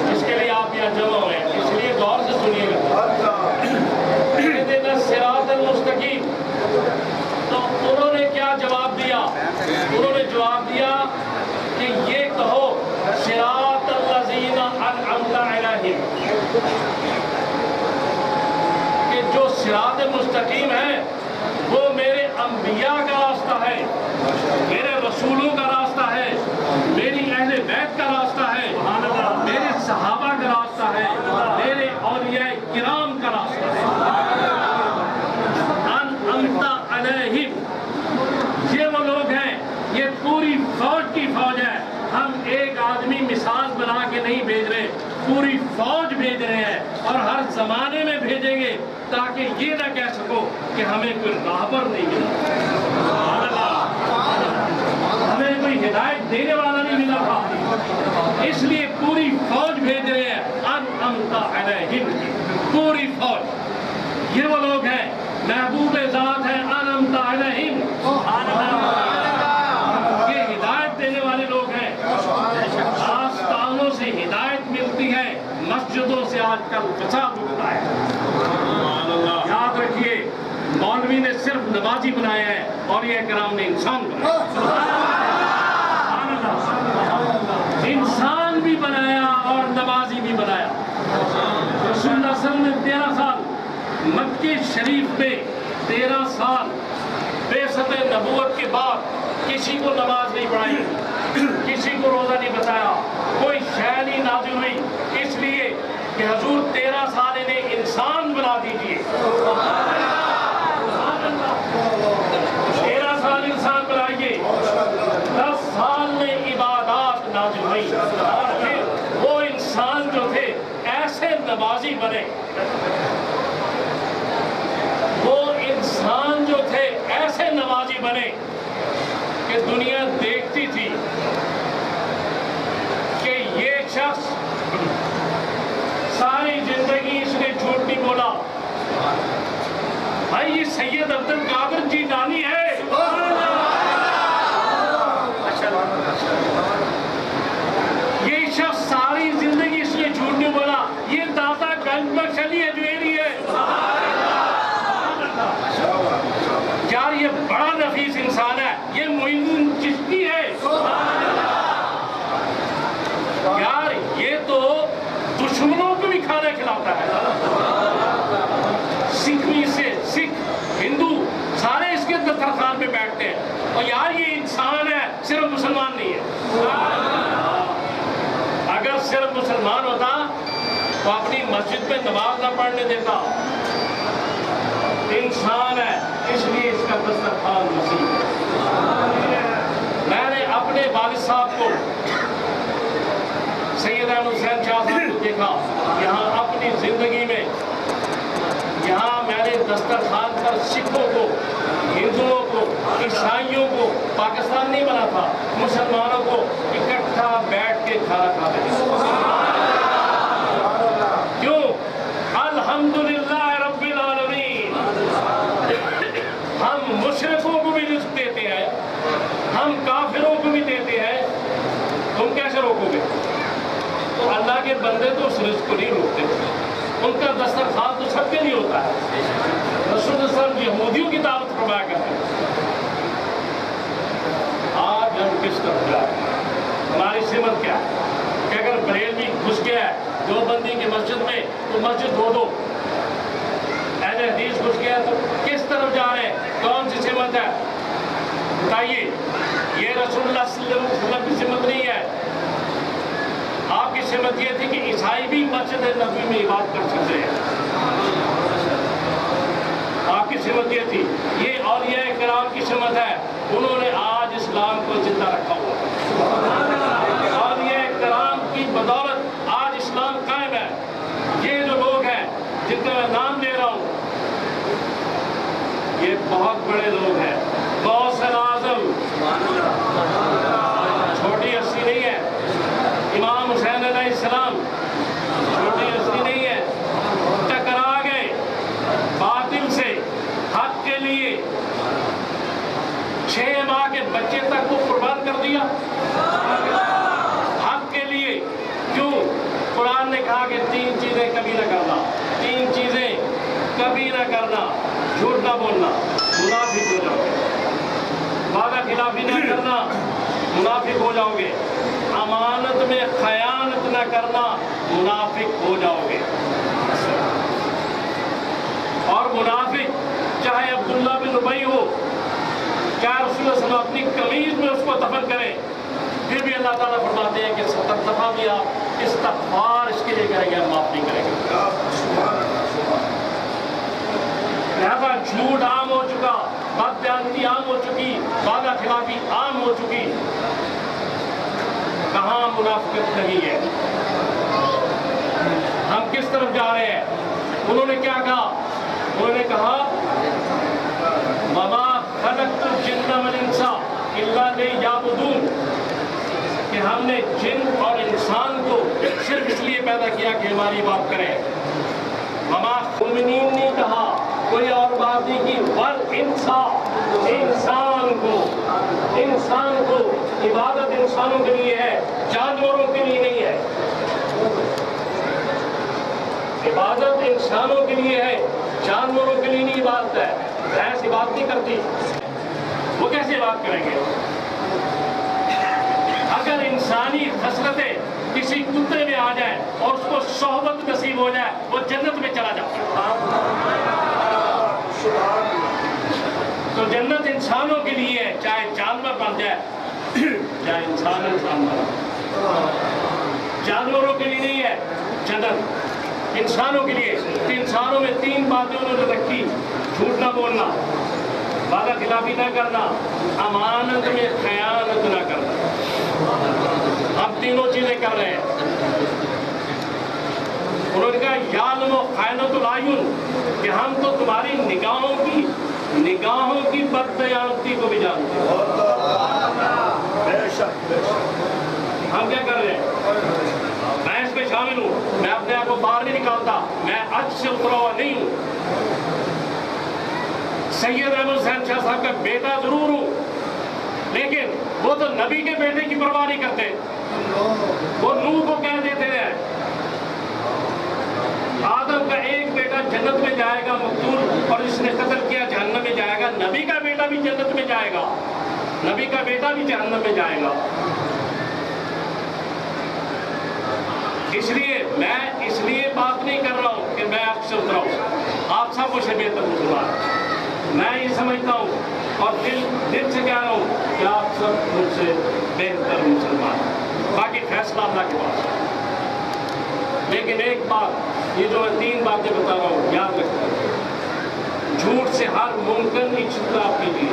जिसके लिए आप यहाँ जमा हुए हैं, इसलिए गौर से सुनिएगा। इहदिना सिरातल मुस्तकीम, तो उन्होंने क्या जवाब दिया? उन्होंने जवाब दिया कि ये कहो सिरातल लज़ीना अनअमता अलैहिम, कि जो सिरात मुस्तकीम है वो मेरे अंबिया का रास्ता है, मेरे रसूलों का रास्ता है, मेरी अहले बैत का रास्ता है, मेरे सहाबा का रास्ता है, मेरे औलिया किराम का रास्ता है। अनअमता अलैहिम, ये वो लोग हैं, ये पूरी फौज की फौज है। हम एक आदमी मिसाल बना के नहीं भेज रहे, पूरी फौज भेज रहे हैं और हर जमाने में भेजेंगे ताकि ये ना कह सको कि हमें कोई राहबर नहीं मिला, हमें कोई हिदायत देने वाला नहीं मिला था, इसलिए पूरी फौज भेज रहे हैं। अनअमता अलैहिम, पूरी फौज, ये वो लोग हैं, महबूब ज़ात है। अनअमता अलैहिम, ये हिदायत देने वाले लोग हैं। आस्थानों से हिदायत मिलती है, मस्जिदों से आजकल फसाद उठता है। याद रखिए, मौलवी ने सिर्फ नमाजी बनाया है और ये इकराम ने इंसान बनाया, इंसान भी बनाया और नमाजी भी बनाया। रसूलुल्लाह सल्लल्लाहु अलैहि वसल्लम ने 13 साल मक्के शरीफ में, 13 साल बेसत नबूवत के बाद किसी को नमाज नहीं पढ़ाई, किसी को रोजा नहीं बताया, कोई शय नहीं नाज़िल हुई, इसलिए कि हुजूर 13 साल इन्हें इंसान बना दीजिए। 13 साल इंसान बनाइए, 10 साल में इबादत नाज़िल हुई और फिर वो इंसान जो थे ऐसे नमाजी बने, वो इंसान जो थे ऐसे नमाजी बने कि दुनिया देखती थी कि ये शख्स सारी जिंदगी इसने झूठ नहीं बोला। भाई ये सैयद अब्दुल कादिर जीलानी है, ये शख्स सारी जिंदगी इसने झूठ नहीं बोला। ये दाता गंजबख्श अली अजमेरी है। यार ये बड़ा नफीस इंसान है, ये मोइनुद्दीन चिश्ती है। यार ये तो दुश्मनों को भी खाना खिलाता है। सिखवी से सिख, हिंदू सारे इसके दस्तरखान पे बैठते हैं। और यार ये इंसान है, सिर्फ मुसलमान नहीं है। अगर सिर्फ मुसलमान होता तो अपनी मस्जिद में नमाज ना पढ़ने देता। इंसान है, इसलिए इसका दस्तरखान वसीम है। मैंने अपने वालिद साहब को, सैयद अहमद हुसैन शाह साहब को देखा यहाँ अपनी जिंदगी में। यहाँ मैंने दस्तरखान पर सिखों को, हिंदुओं को, ईसाइयों को, पाकिस्तान नहीं बना था, मुसलमानों को इकट्ठा बैठ के खाना खाते थे। क्यों? अल्हम्दुलिल्लाह रब्बिल आलमीन। हम मुशरिकों को भी रिज़्क़ देते हैं, हम काफिरों को भी देते हैं, तुम कैसे रोकोगे? तो अल्लाह के बंदे तो उस रिज़्क़ को नहीं रोकते, उनका दस्तरखान तो सबके लिए होता है। रसूल सल्लल्लाहु यहूदियों की दावत फरमाया करते हैं। आज हम किस तरफ जा रहे हैं? हमारी सिमत क्या है कि अगर बरेलवी घुस गया है दो बंदी की मस्जिद में तो मस्जिद धो दो, अहले हदीस घुस गया तो किस तरफ जा रहे हैं? कौन सी सिमत है बताइए? ये रसूलुल्लाह सल्लल्लाहु अलैहि वसल्लम की सिमत नहीं है। आपकी सिमत ये थी कि ईसाई भी मस्जिद नबी में इबादत कर सकते हैं। आपकी सिमत ये थी। ये औलिया किराम की सिमत है, उन्होंने आज इस्लाम को जिंदा रखा हुआ। औलिया किराम की बदौलत आज इस्लाम कायम है। ये जो लोग हैं जिनका मैं नाम ले रहा हूँ, ये बहुत बड़े लोग हैं। गौसुल आज़म, छोटी हस्ती नहीं है। इमाम हुसैन अलैहिस्सलाम, छोटी हस्ती नहीं है। टकरा गए बातिल से हक के लिए, 6 माह के बच्चे तक को कुर्बान कर दिया हक के लिए। क्यों? कुरान ने कहा कि 3 चीजें कभी ना करना, 3 चीजें कभी ना करना। झूठ ना बोलना, मुनाफिक हो जाओगे। वादा खिलाफी ना करना, मुनाफिक हो जाओगे। अमानत में खयानत न करना, मुनाफिक हो जाओगे। और मुनाफिक चाहे अब्दुल्ला बिन उबई हो, चाहे रसूलुल्लाह सल्लल्लाहु अलैहि वसल्लम अपनी कमीज में उसको दफन करें, फिर भी अल्लाह ताला फरमाते हैं कि 70 दफा भी आप इस्तग़फ़ार इसके लिए करेंगे, हम माफ नहीं करेंगे। लिहाजा झूठ आम हो चुका, बदबयानती आम हो चुकी, वादा खिलाफी आम हो चुकी। कहाँ मुनाफिकत नहीं है? हम किस तरफ जा रहे हैं? उन्होंने क्या कहा? उन्होंने कहा वमा खलक़्तुल जिन्ना वल इंसा इल्ला लियअबुदून, कि हमने जिन और इंसान को सिर्फ इसलिए पैदा किया कि हमारी बात करें। वमा मुमिनीन नहीं कहा, कोई और बात नहीं की। वल इंसान, इंसान को इबादत इंसानों के लिए है, जानवरों के लिए नहीं है। इबादत इंसानों के लिए है, जानवरों के लिए नहीं इबादत है। भैंस इबादत नहीं करती, वो कैसे इबादत करेंगे? अगर इंसानी खसलतें किसी कुत्ते में आ जाए और उसको सोहबत नसीब हो जाए, वो जन्नत में चला जाता है। तो जन्नत इंसानों के लिए है, चाहे जानवर बन जाए, चाहे इंसान बन। जानवरों के लिए नहीं है जन्नत, इंसानों के लिए। तो इंसानों में 3 बातें उन्होंने रखी: झूठ ना बोलना, वादा खिलाफी ना करना, अमानत में खयानत ना करना। हम तीनों चीजें कर रहे हैं। उन्होंने कहा यालम खयानतुल आयुन, कि हम तो तुम्हारी निगाहों की बददयानती को भी जानते हैं। हम क्या कर रहे हैं? मैं इसमें शामिल हूँ, मैं अपने आप को बाहर नहीं निकालता, मैं आज से उतरा हुआ नहीं हूँ। सैयद अहमद हुसैन शाह साहब का बेटा जरूर हूँ, लेकिन वो तो नबी के बेटे की परवाह नहीं करते। वो नूह को कह देते हैं आदम का एक बेटा जन्नत में जाएगा मकतूल, और जिसने कत्ल किया जहन्नम में जाएगा। नबी का बेटा भी जन्नत में जाएगा, नबी का बेटा भी जहन्नम में जाएगा। इसलिए मैं इस से उतराऊं। आप सब मुझसे बेहतर मुसलमान, मैं ये समझता हूँ और दिल से कह रहा हूँ कि आप सब मुझसे बेहतर मुसलमान। बाकी फैसला अल्लाह के पास है। लेकिन एक बात, ये जो मैं 3 बातें बता रहा हूँ, याद रखना, झूठ से हर मुमकिन इज्तिनाब कीजिए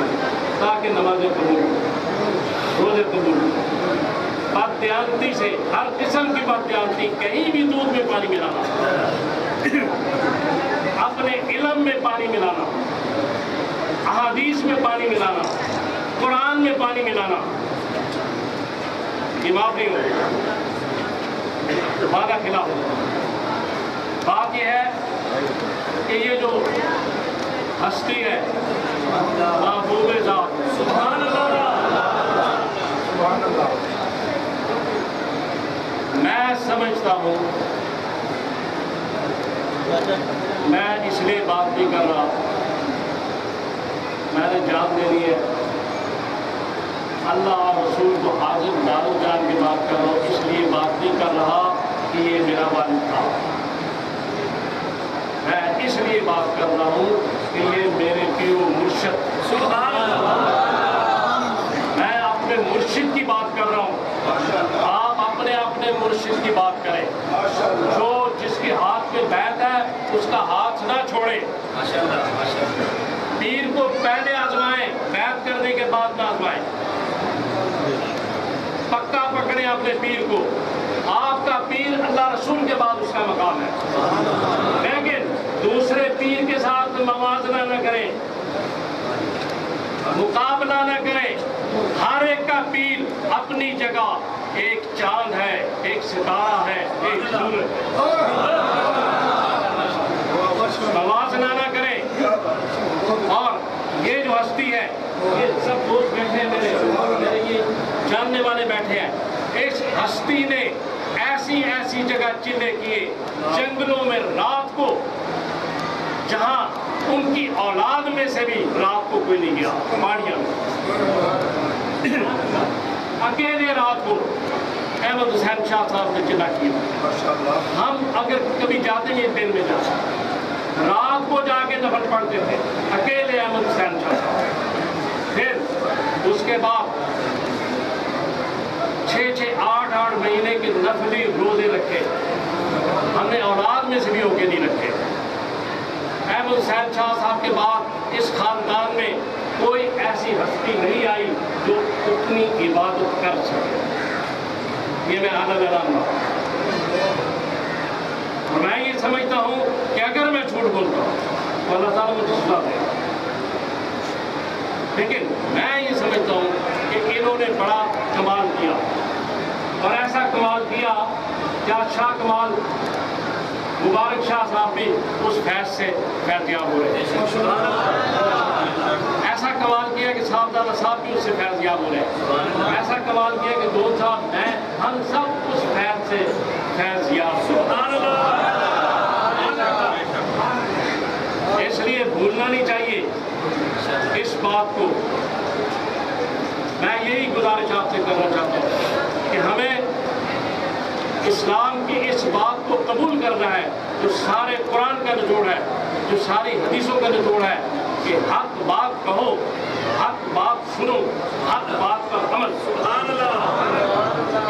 ताकि नमाजें कबूल, रोजे कबूल। बददयानती से, हर किस्म की बददयानती, कहीं भी दूध में पानी मिलाना, अपने इल्म में पानी मिलाना, अहादीस में पानी मिलाना, कुरान में पानी मिलाना, ये माफ नहीं होगा, वादा खिलाफ होगा। बात यह है कि ये जो हस्ती है महबूब ज़ात, सुभान अल्लाह, मैं समझता हूँ, मैं इसलिए बात नहीं कर रहा, मैंने जान देनी है, अल्लाह और रसूल को हाजिर दारू जान की बात कर रहा हूँ, इसलिए बात नहीं कर रहा कि ये मेरा वालिद था। मैं इसलिए बात कर रहा हूँ कि ये मेरे पीर मुर्शिद, सुभान अल्लाह, मैं अपने मुर्शिद की बात कर रहा हूँ। आप अपने मुर्शिद की बात करें, जो जिसके हाथ में बैत है उसका हाथ ना छोड़े। पीर को पहले आजमाएं, बैत करने के बाद ना आजमाएं, पक्का पकड़े अपने पीर को। आपका पीर अल्लाह रसूल के बाद उसका मकाम है, लेकिन दूसरे पीर के साथ मवाजना न करें, मुकाबला न करें। हर एक का पीर अपनी जगह एक चांद है, एक सितारा है, एक सूरज। मवाजना न करें। और ये जो हस्ती है, ये सब दोस्त बैठे हैं मेरे ये जानने वाले बैठे हैं, इस हस्ती ने ऐसी ऐसी जगह चिल्ले किए, जंगलों में रात को, जहां उनकी औलाद में से भी रात को कोई नहीं गया, पहाड़ियां में अकेले रात को अहमद हुसैन शाह साहब ने चिल्ला किया। हम अगर कभी जाते हैं दिन में जाते, रात को जाके नफल पढ़ते थे अकेले अहमद हुसैन शाह साहब। फिर उसके बाद 6-6, 8-8 महीने के नफली रोजे रखे, हमने औलाद में से भी होके नहीं रखे। अहमद हुसैन शाह साहब के बाद इस खानदान में कोई ऐसी हस्ती नहीं आई जो उतनी इबादत कर सके। ये मैं आना लगाऊंगा। और मैं ये समझता हूँ कि अगर मैं झूठ बोलता हूँ तो अल्लाह ताला मुझे सजा देगा, लेकिन मैं ये समझता हूँ कि इन्होंने बड़ा कमाल किया, और ऐसा कमाल किया क्या शाह कमाल मुबारक शाह साहब भी उस फैज से फैज़याब हो रहे हैं। ऐसा कमाल किया कि साहबजादा साहब भी उससे फैज़याब हो रहे हैं। ऐसा कमाल किया कि दो साहब, मैं, हम सब उस फैज से फैज़याब। इसलिए भूलना नहीं चाहिए इस बात को। मैं यही गुजारिश आपसे करना चाहता हूँ कि हमें इस्लाम की इस बात को कबूल करना है जो सारे कुरान का निचोड़ है, जो सारी हदीसों का निचोड़ है, कि हक बात कहो, हक बात सुनो, हक बात पर अमल। सुभान अल्लाह।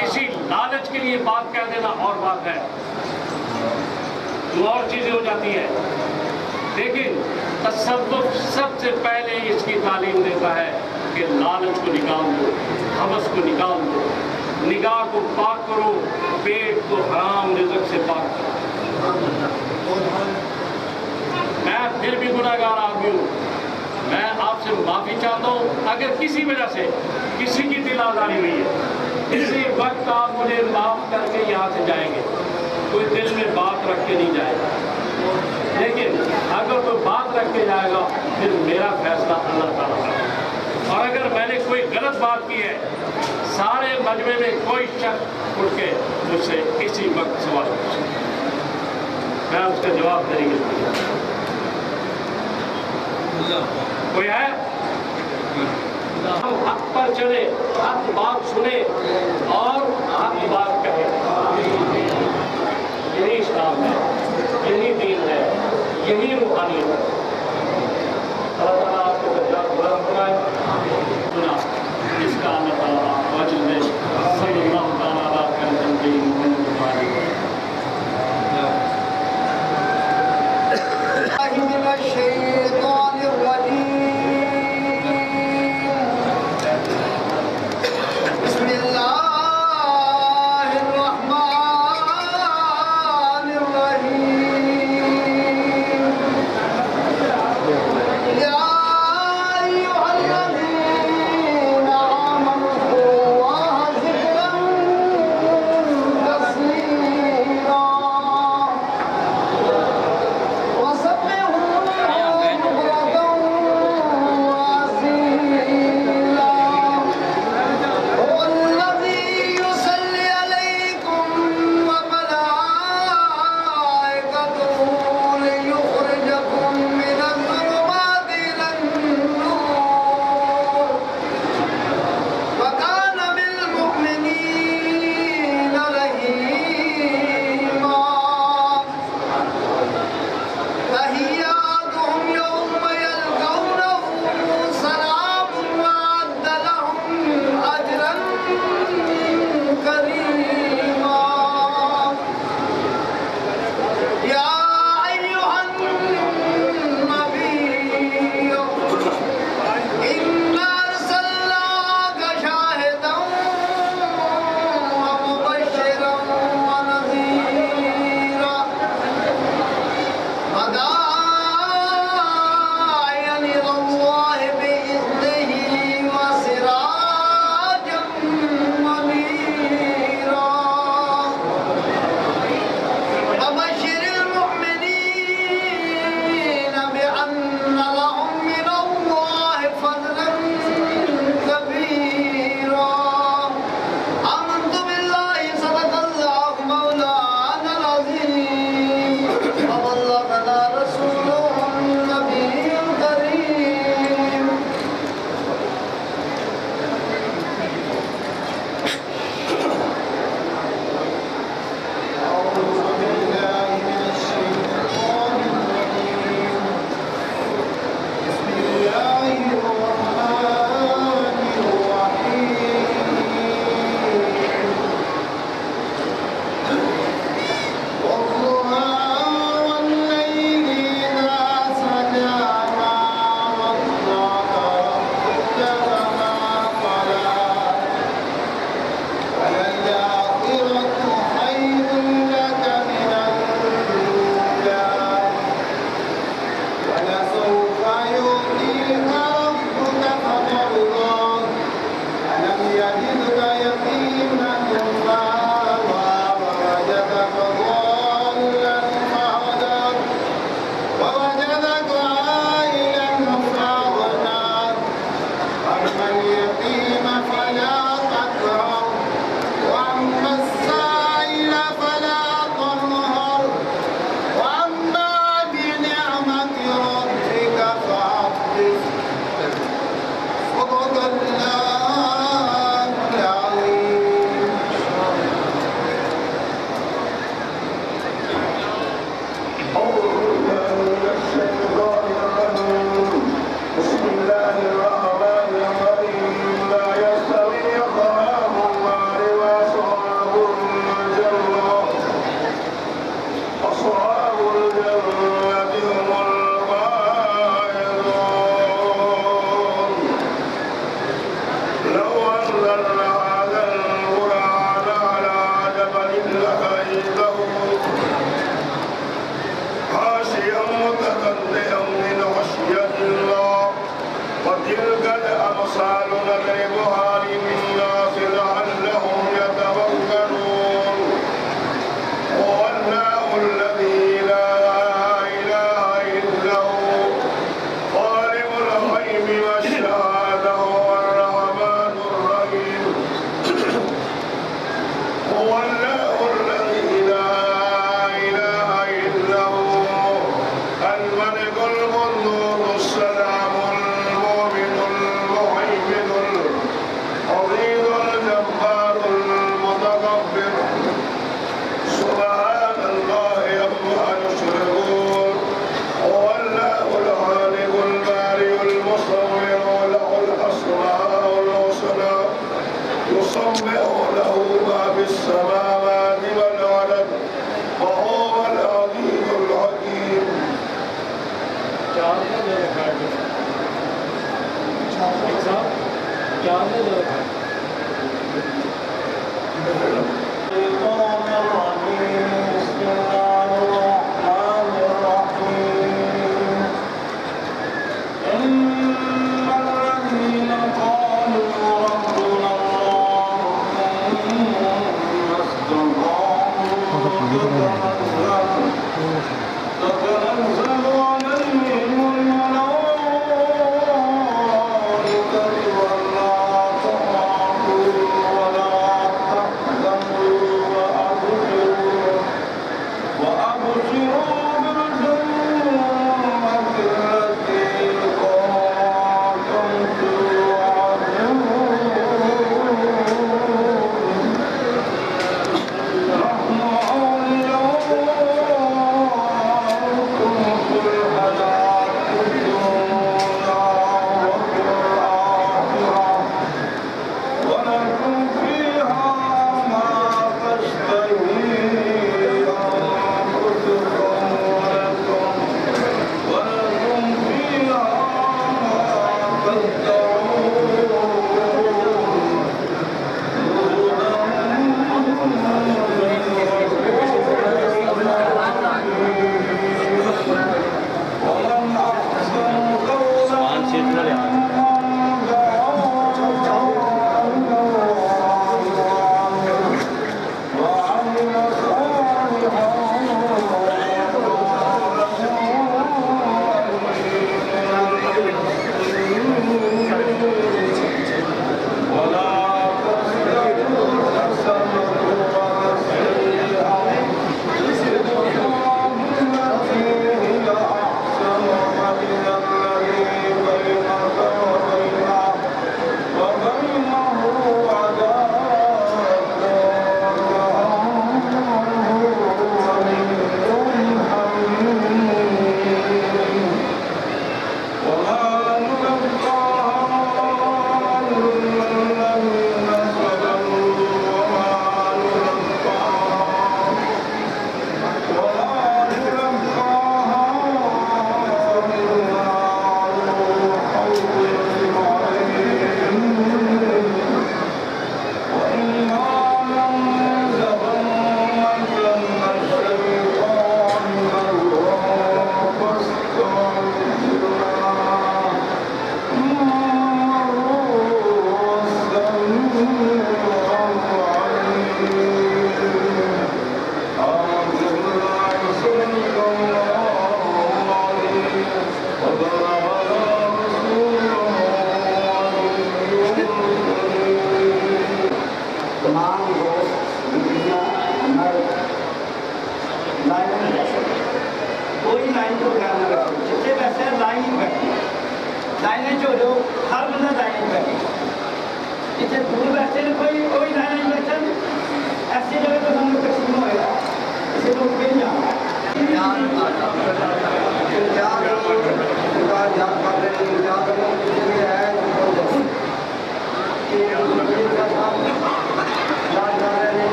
किसी लालच के लिए बात कह देना और बात है, जो और चीजें हो जाती है। लेकिन तसव्वुफ सबसे पहले इसकी तालीम देता है कि लालच को निकाल दो, हवस को निकाल दो, निगाह को पाक करो, पेट को हराम रिज़्क़ से पाक करो। मैं फिर भी गुनाहगार आदमी हूँ, मैं आपसे माफ़ी चाहता हूँ अगर किसी वजह से किसी की दिल आज़ारी हुई है। इसी वक्त आप मुझे माफ़ करके यहाँ से जाएंगे, कोई दिल में बात रख के नहीं जाएगा। लेकिन अगर कोई बात रख के जाएगा फिर मेरा फैसला अल्लाह ताला का। और अगर मैंने कोई गलत बात की है, सारे मजमे में कोई शख्स उठ के मुझसे इसी वक्त सवाल पूछे, मैं उसका जवाब देंगे। कोई है? हम हक पर चले, हक बात सुने और हक बात कहें। यही इस्लाम है, यही दीन है। यही रूहानियत है। अल्लाह ताला आपको दर्जात बुलंद फरमाए। सुना इसका अल्लाह ताला वाजिब है। सल्लल्लाहु ताला अलैहि वसल्लम من الشيطان الرجيم بسم الله الرحمن الرحيم يا أيها الذين آمنوا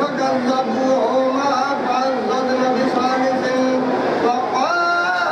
فكذبوهما فعززنا بثالث فقال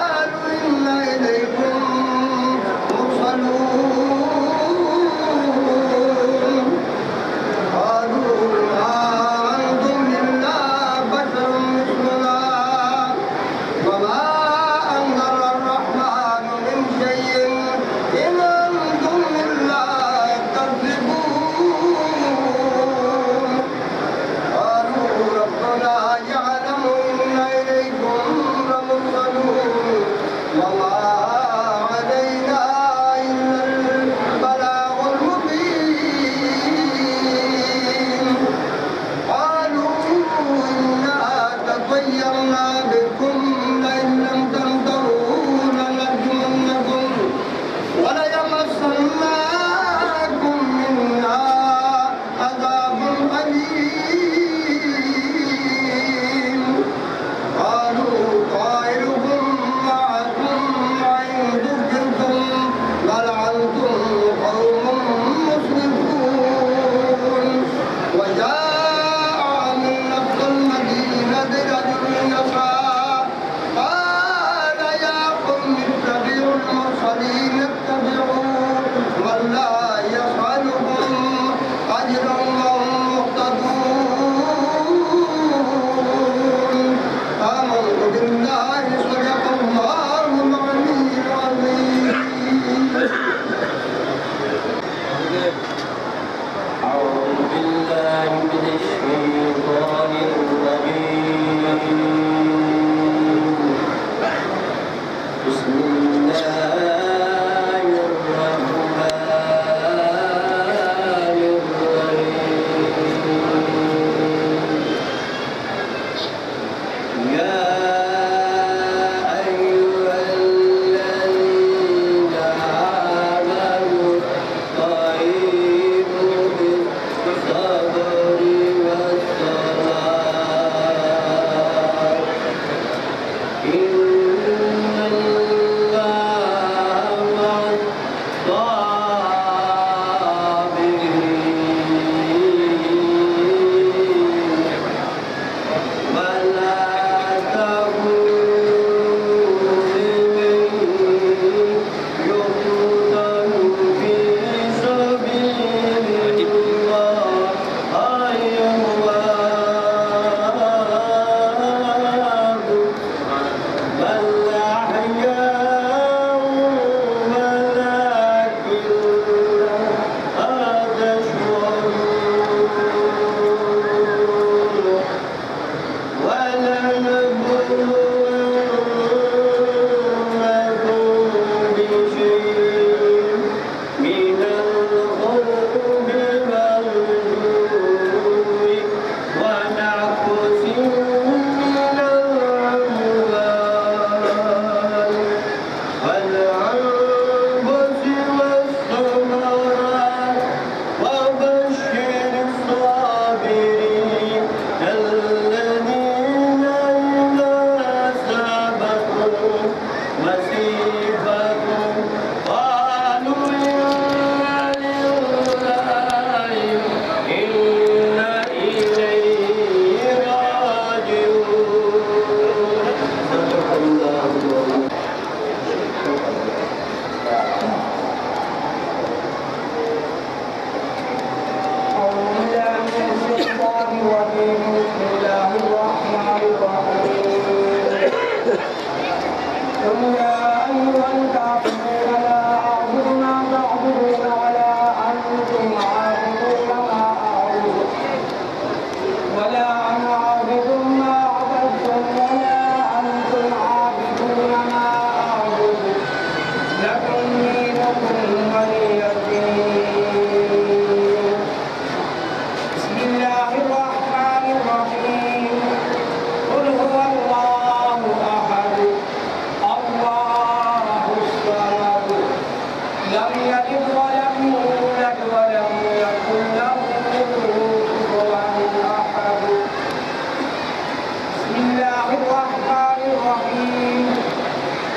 الرحيم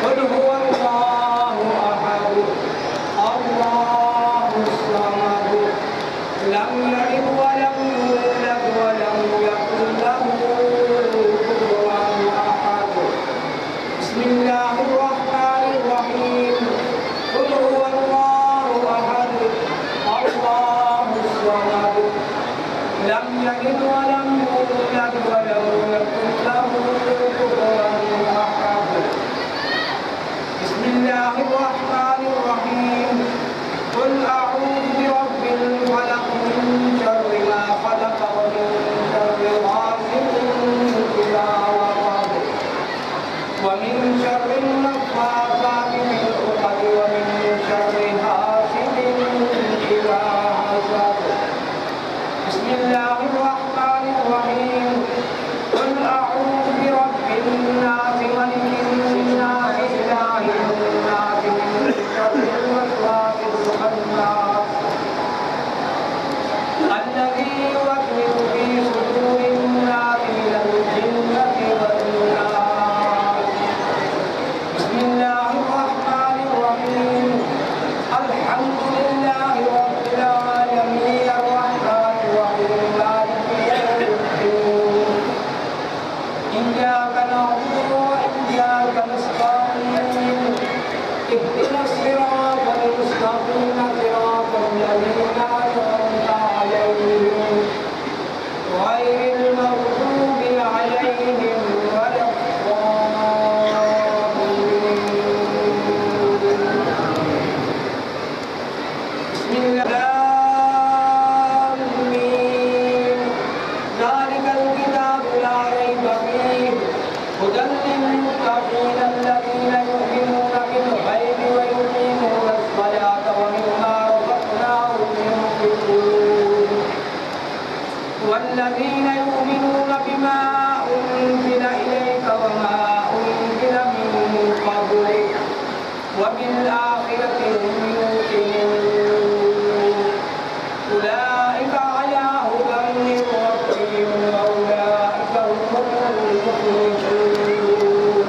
قل هو الله أحد الله الصمد لم يلد ولم يولد ولم يكن له كفوا أحد بسم الله الرحمن الرحيم قل هو الله أحد الله الصمد لم يلد ولم يولد ولم يكن له كفوا أحد بسم الله الرحمن الرحيم قل أعوذ برب الفلق من شر ما خلق ومن شر غاسق إذا وقب ومن شر النفاثات في العقد ومن شر حاسد إذا حسد بسم الله الرحمن الرحيم قل أعوذ برب الناس ملك الناس إله الناس من شر الوسواس الخناس الذي يوسوس في صدور الناس من الجنة والناس بسم الله الرحمن الرحيم الحمد لله رب العالمين الرحمن الرحيم مالك يوم الدين إياك نعبد وإياك نستعين اهدنا الصراط المستقيم صراط الذين أنعمت عليهم غير المغضوب عليهم ولا الضالين بسم الله ذلك الكتاب لا ريب فيه هدى للمتقين الذين يؤمنون بالغيب ويقيمون الصلاة ومما رزقناهم ينفقون والذين يؤمنون بما أنزل إليك وما أنزل من قبلك وبالآخرة هم يوقنون أولئك على هدى من ربهم وأولئك هم المفلحون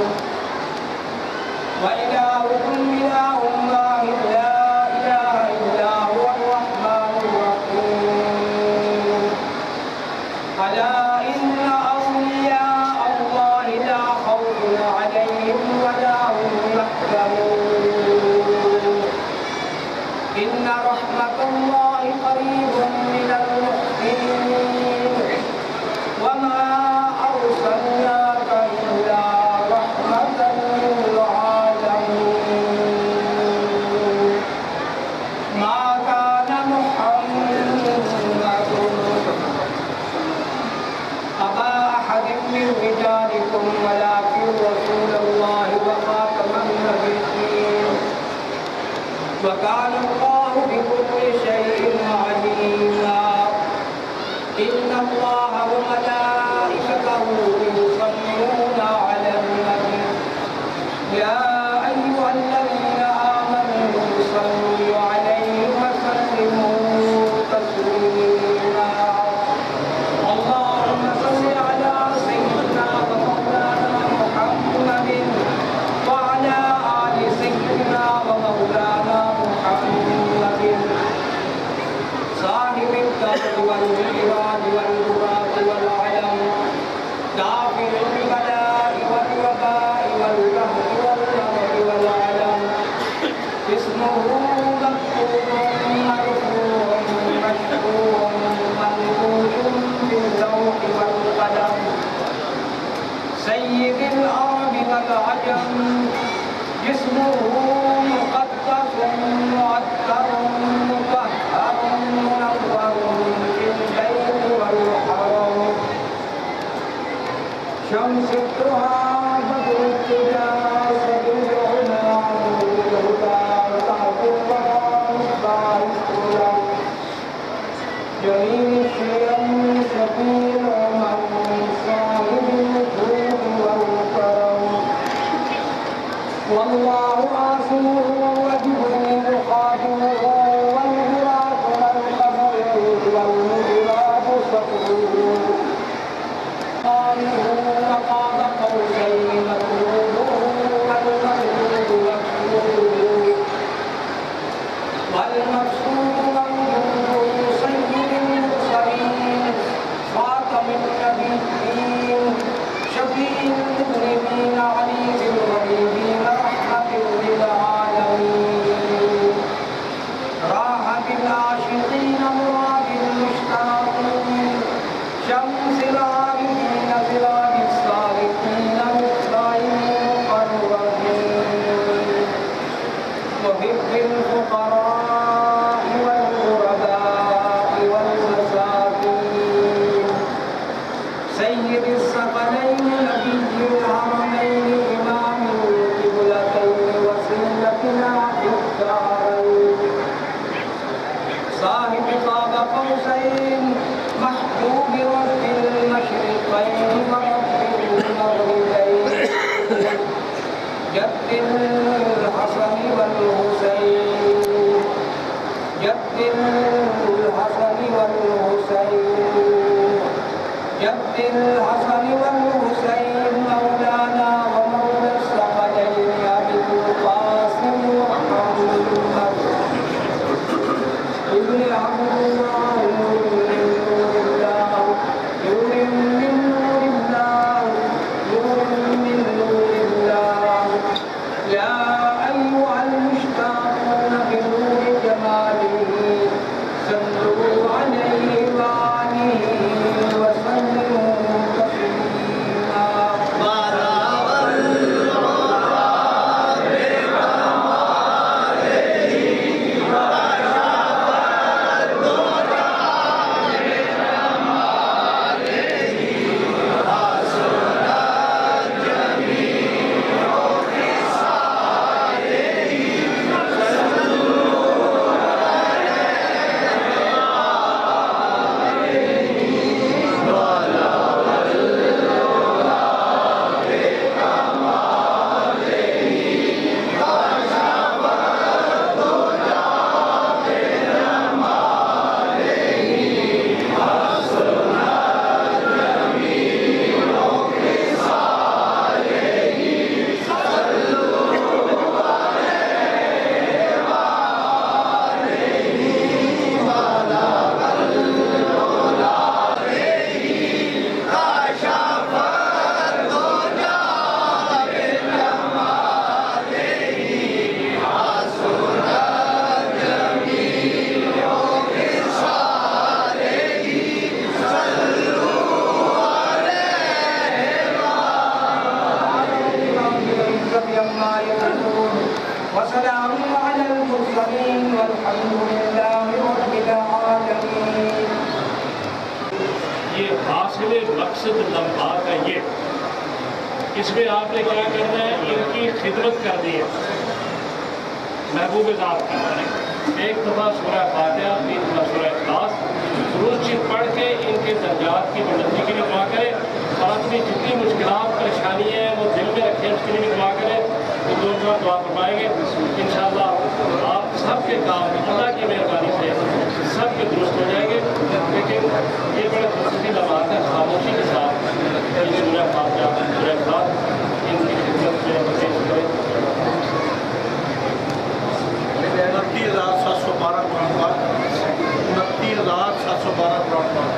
وإلهكم إله واحد لا إله إلا هو الرحمن الرحيم ألا إن أولياء الله لا خوف عليهم ولا هم يحزنون إن رحمة الله قريب من المحسنين وما أرسلناك إلا رحمة للعالمين ما كان محمد أبا أحد من رجالكم ولكن رسول الله وخاتم النبيين وكان الله بكل شيء عليما إن الله وملائكته يصلون على النبي يا أيها الذين آمنوا صلوا عليه وسلموا تسليما اللهم صل على سيدنا ومولانا محمد وعلى آل سيدنا ومولانا محمد صاحب الدار والميراث والبراق والعلم دافع البلاء والوباء والقهر والقمر والعلم اسمه مكتوب مرفوع مشهور منقول باللوح والقلم سيد العرب والعجم جسمه مقدس معطر مطهر منور في البيت والحرم شمس الضحى بدر الدجى سبيل العلا نور الهدى صعب الوفا مصباح السلام جميل الشيم شفيع من صاحب الوجود والكرم والله عاصمه وجبريل خادمه والبراق والقمر والمغراب صفوه قال قوسين مطلوب جد الحسن والحسين جد الحسن والحسين جد الحسن والحسين مولانا ومولى الثقلين أبي القاسم محمد ابن عبد الله نور من نور الله نور من نور الله يا أيها المشتاقون بنور جماله صلوا عليه وآله وسلموا تسليما وسلام على المرسلين والحمد لله رب العالمين ये हासिल मकसद लम्हा का ये इसमें आपने क्या करना है, इनकी खिदमत करनी है महबूब ज़ात की। एक दफ़ा सूरह फातिहा, 3 दफ़ा सूरह इखलास दुरूद शरीफ पढ़ के इनके दर्जात की बुलंदी के लिए दुआ करें और अपनी जितनी मुश्किलात परेशानी है वो दिल में रखें, उसके लिए भी दुआ करें। तो दो दुआ फरमाएंगे इंशाअल्लाह आप सबके काम अल्लाह की मेहरबानी से सबके दुरुस्त हो जाएंगे। लेकिन ये बड़े खुशी लम्हात है, खामोशी के साथ ये सूरह फातिहा सूरह इखलास इनकी खिदमत में पेश करें। 29,712 कुरान पाक 29,712 कुरान पाक।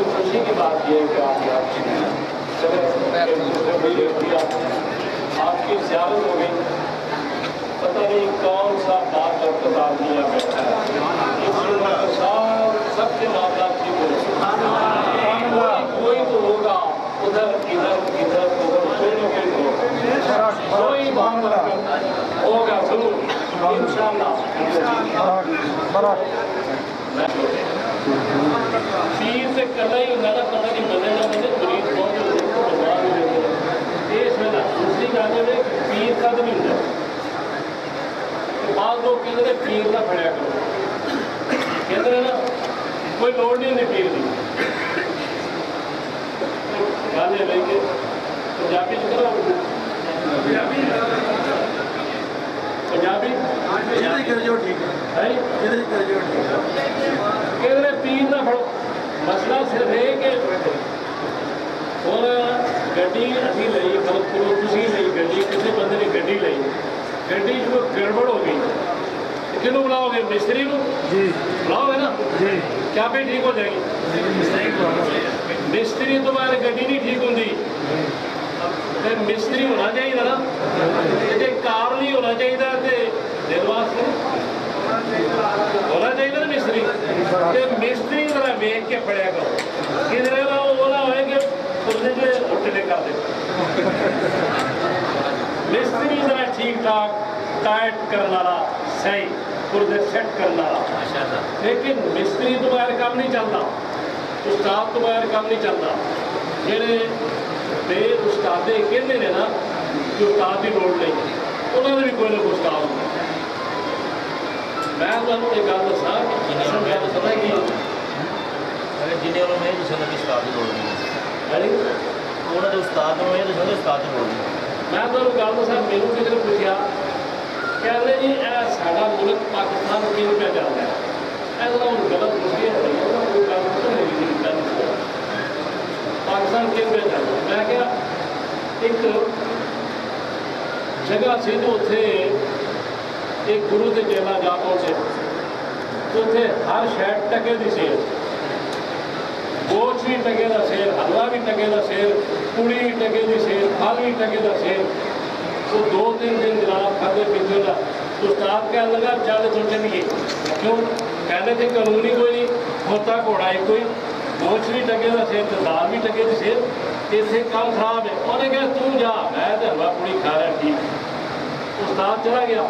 खुशी की बात यह है कि आपकी आपकी ज़ियारत हो गई, पता नहीं कौन सा बात और किताब दिया बैठा है, सबके मामला ठीक हो, कोई तो होगा उधर इधर इधर उधर, कोई मामला होगा जरूर इंशाअल्लाह। पीर से करना ही होगा ना, पता नहीं बने ना बने, मरीज बहुत इसमें दूसरी गल है पीर का तो नहीं होता। बाद लोग कहते पीर ना फड़िया करो, कहते हैं ना कोई लोड़ नहीं होती पीर की। गल ये रही कि पंजाबी च करो, पंजाबी कहते पीर ना फड़ो। मसला सिर्फ है कि ਹੁਣ ਗੱਡੀ ਅਸੀਂ ਲਈ, ਮਤਲਬ ਤੁਸੀਂ ਲਈ ਗੱਡੀ, ਕਿਸੇ ਬੰਦੇ ਨੇ ਗੱਡੀ ਲਈ, ਗੱਡੀ 'ਚ ਕੋਈ ਗੜਬੜ ਹੋ ਗਈ, ਕਿਹਨੂੰ ਬੁਲਾਓਗੇ? ਮਿਸਤਰੀ ਨੂੰ ਜੀ ਬੁਲਾਓਗੇ ਨਾ ਜੀ, ਕਿਆ ਵੀ ਠੀਕ ਹੋ ਜਾਏਗੀ। ਮਿਸਤਰੀ ਤੋਂ ਬਾਅਦ ਗੱਡੀ ਨਹੀਂ ਠੀਕ ਹੁੰਦੀ, ਤੇ ਮਿਸਤਰੀ ਹੋਣਾ ਚਾਹੀਦਾ ਨਾ, ਜੇ ਕਾਰ ਨਹੀਂ ਹੋਣਾ ਚਾਹੀਦਾ ਤੇ ਦਿਲ ਵਾਸਤੇ ਹੋਣਾ ਚਾਹੀਦਾ ਨਾ ਮਿਸਤਰੀ। ਤੇ ਮਿਸਤਰੀ ਜ਼ਰਾ ਵੇਖ ਕੇ ਫੜਿਆ ਕਰੋ, ਕਿਧਰੇ ਨਾ ਉਹ ਨਾ ਹੋਏ ਕਿ उठने कर दे। मिस्त्री जरा ठीक ठाक टाइट करने वाला, सही पुरजे सेट करने वाला, लेकिन मिस्त्री तो बगैर काम नहीं चलता, उस्ताद तो बगैर काम नहीं चलता। जेडे बे उस्तादे कहते हैं ना कि उस्ताद की लोड़ नहीं, उन्होंने भी कोई ना कोई उस्ताद होता। मैं तुहानू एक गल दसा कि मैं पता कि जिन्हें उन्होंने उस्ताद की लोड़ नहीं, उन्होंने उस्ताद ਨੂੰ ਇਹ ਦੱਸੋ ਉਸਤਾਦ ਦੀ ਲੋੜ ਨਹੀਂ। मैं ਤੁਹਾਨੂੰ ਗੱਲ ਦੱਸਾਂ, ਮੈਨੂੰ ਕਿਸੇ ਨੇ ਪੁੱਛਿਆ, ਕਹਿੰਦੇ ਜੀ ਇਹ ਸਾਡਾ ਮੁਲਕ ਪਾਕਿਸਤਾਨ ਕਿਉਂ ਪਿਆ ਚੱਲਦਾ ਹੈ, ਇਹਦਾ ਹੁਣ ਗਲਤ ਪੁੱਛਿਆ ਹੈ, ਕੋਈ ਗੱਲ ਨਹੀਂ ਪਾਕਿਸਤਾਨ ਕਿਉਂ ਪਿਆ ਚੱਲਦਾ। ਮੈਂ ਕਿਹਾ ਇੱਕ ਜਗ੍ਹਾ ਸੀ ਤੇ ਉੱਥੇ ਇੱਕ ਗੁਰੂ ਦੇ ਚੇਲਾ ਜਾ ਪਹੁੰਚੇ, ਤੇ ਉੱਥੇ ਹਰ ਸ਼ੈ ਟਕੇ ਦੀ ਸੇਲ, गोश भी टके का सेल, हलवा भी टके का सेल, पूड़ी भी टके की सेल, फल भी टके का सेल। तो 2-3 दिन जनाब खाते पीते का उस्ताद कहने लगा चल तो चलिए, क्यों कहने थे कानून ही कोई नहीं, होता घोड़ा ही कोई, गोश भी टके का सेल, दाल भी टके की सेल, इतने काम खराब है। उन्हें कहा तू जा, मैं तो हलवा पूड़ी खा रहा ठीक। उस्ताद चला गया,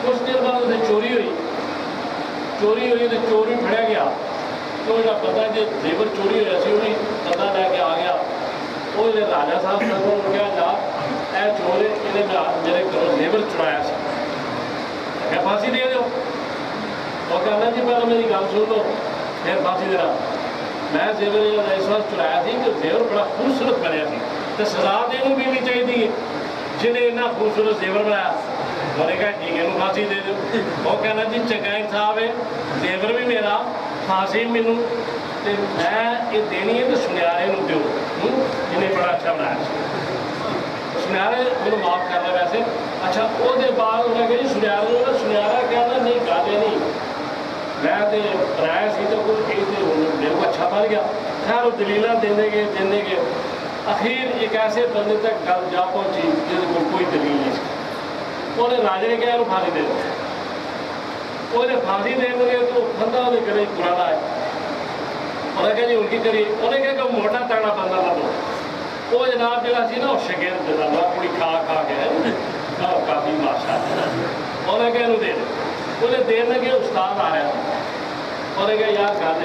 कुछ देर बाद उसे चोरी हुई तो चोर भी फड़िया गया। तो जो पता जो जेवर चोरी होया सी वही पता लैके आ गया, वो राजा साहब ने क्या जा ए चोर इन्हें मेरे घरों जेवर चुराया सी, क्या फांसी दे दो। और कहना जी पहले मेरी गल सुन लो फिर फांसी देना। मैं जेवर इस बार चुराया थी कि जेवर बड़ा खूबसूरत बनया थी, तो सजा देने मिलनी चाहिए जिन्हें इन्ना खूबसूरत जेवर बनाया। मैंने कहा ठीक है फांसी दे दो। वो कहना जी चंगा इंसाफ है, जेवर भी मेरा, फांसी मैनू, तो मैं ये देनी है तो सुनियारे दो जिन्हें बड़ा अच्छा बनाया, सुनियारे मैंने माफ़ करना वैसे। अच्छा वो बाद उन्हें कहा जी सुनियारे, सुनियारा कहना नहीं गाले नहीं, मैं तो बनाया सी तो कुछ मेरे को अच्छा बन गया। खैर वो दलील देने गए अखीर एक ऐसे बंदे तक गल जा पहुँची जिसके को कोई दलील नहीं। उन्हें राजे ने कहा फांसी दे दो, उन्हें फांसी देंगे तो बंदा वो करे पुराना है। उन्हें कहा जी उनकी करिए, उन्हें कहा कि मोटा तगड़ा बंदा ला दो। वो जनाब जरा सी ना शगेर जनाब पूरी खा के काफ़ी माशा, उन्हें कहा दे दे, उन्हें देन लगे उस्ताद आ रहा। उन्हें कहा यार गल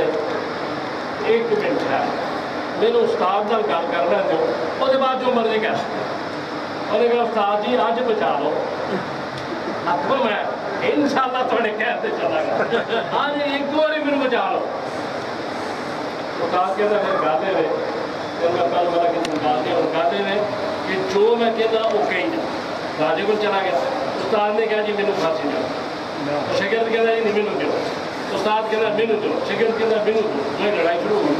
एक मिनट है, मैंने उस्ताद नाल गल करना दो, उसके बाद जो मर्जी कर। उन्हें कहा उस्ताद जी अज बचा लो, आखो मैं इंशाअल्लाह थोड़े कहते चला गया, हाँ जी एक बार मैंने बचा लो। उस्ताद कहता फिर गाते रहे, फिर मैं कल वाला किसी गाते और गाते रहे कि जो मैं कहता वो कहीं जा। राजे को चला गया, उस्ताद ने कहा जी मैंने फांसी दो, शगिर्द कहता जी नहीं मैनू दो, उस्ताद कहता मैनू दो, शगिर्द कहता मैनू दो, मैं लड़ाई शुरू हो गई।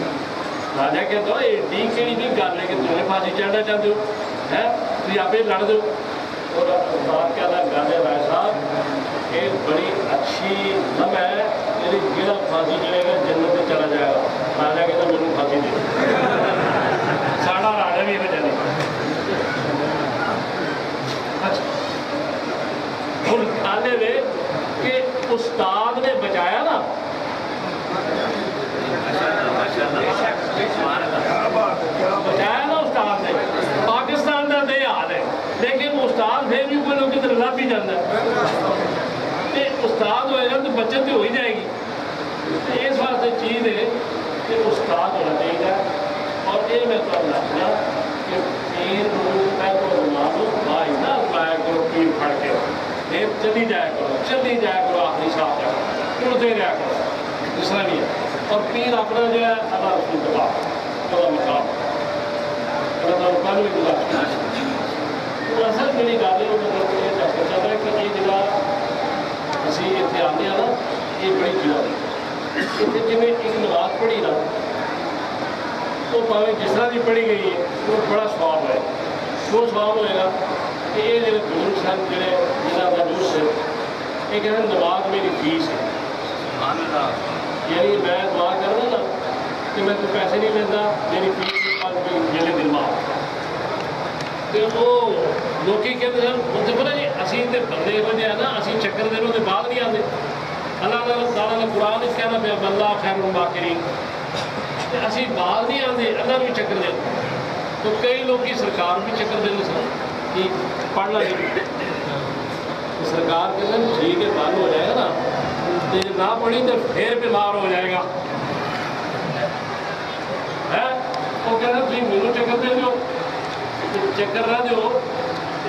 राजा कहता एडी केड़ी भी गल है कि तुम्हें फांसी चढ़ना चाहते हो, है तुम आप लड़ दो। और उस्ताद कहता गल है राय साहब ये बड़ी अच्छी लम है, मेरी गिरा फांसी चलेगा जन्नत में चला जाएगा। राजा कहता मैनू याद होना चाहिए। और ये मैं तो दसना कि पीर पहले मानो भाई ना लाया करो पीर फड़ के, फिर चली जाया करो आखिरी साहब तक टुरते रहा करो, दूसरा नहीं है। और पीर अपना जो है अल्लाह रसूल दबा मकाम कल भी गुजार तो असल जी गल है मतलब ये दसना चाहता है कि ये जो असी इतने आते हैं ना ये बड़ी जगह इतने जिमें एक नमाज पढ़ी ना तो भावें जिस तरह की पढ़ी गई है वो बड़ा स्वाब है। क्यों स्वाब होएगा कि ये जो बुजुर्ग सन जोड़े जिन्हों का जुर्स है ये कहते नमाज मेरी फीस है। यानी मैं दुआ करना ना कि मैं कोई पैसे नहीं लेता, मेरी फीस मेरे दिल में तो वो लोग कहते हैं मुझे पता जी असी तो बंदे हो जाए ना असी चक्कर देनों के बाद नहीं आते। अल्लाह ताला ने कुरान कहना पे बल्ला खैर बाकरी असी बाद नहीं आते, अल्लाह भी चक्कर दे। तो कई लोग सरकार भी चक्कर देते सर कि पढ़ना नहीं तो सरकार कहते हैं ठीक है बंद हो जाएगा ना तो ना पढ़ी तो फिर बीमार हो जाएगा है। वो कहते तुम मैनू चक्कर दे दो चक्कर ना दो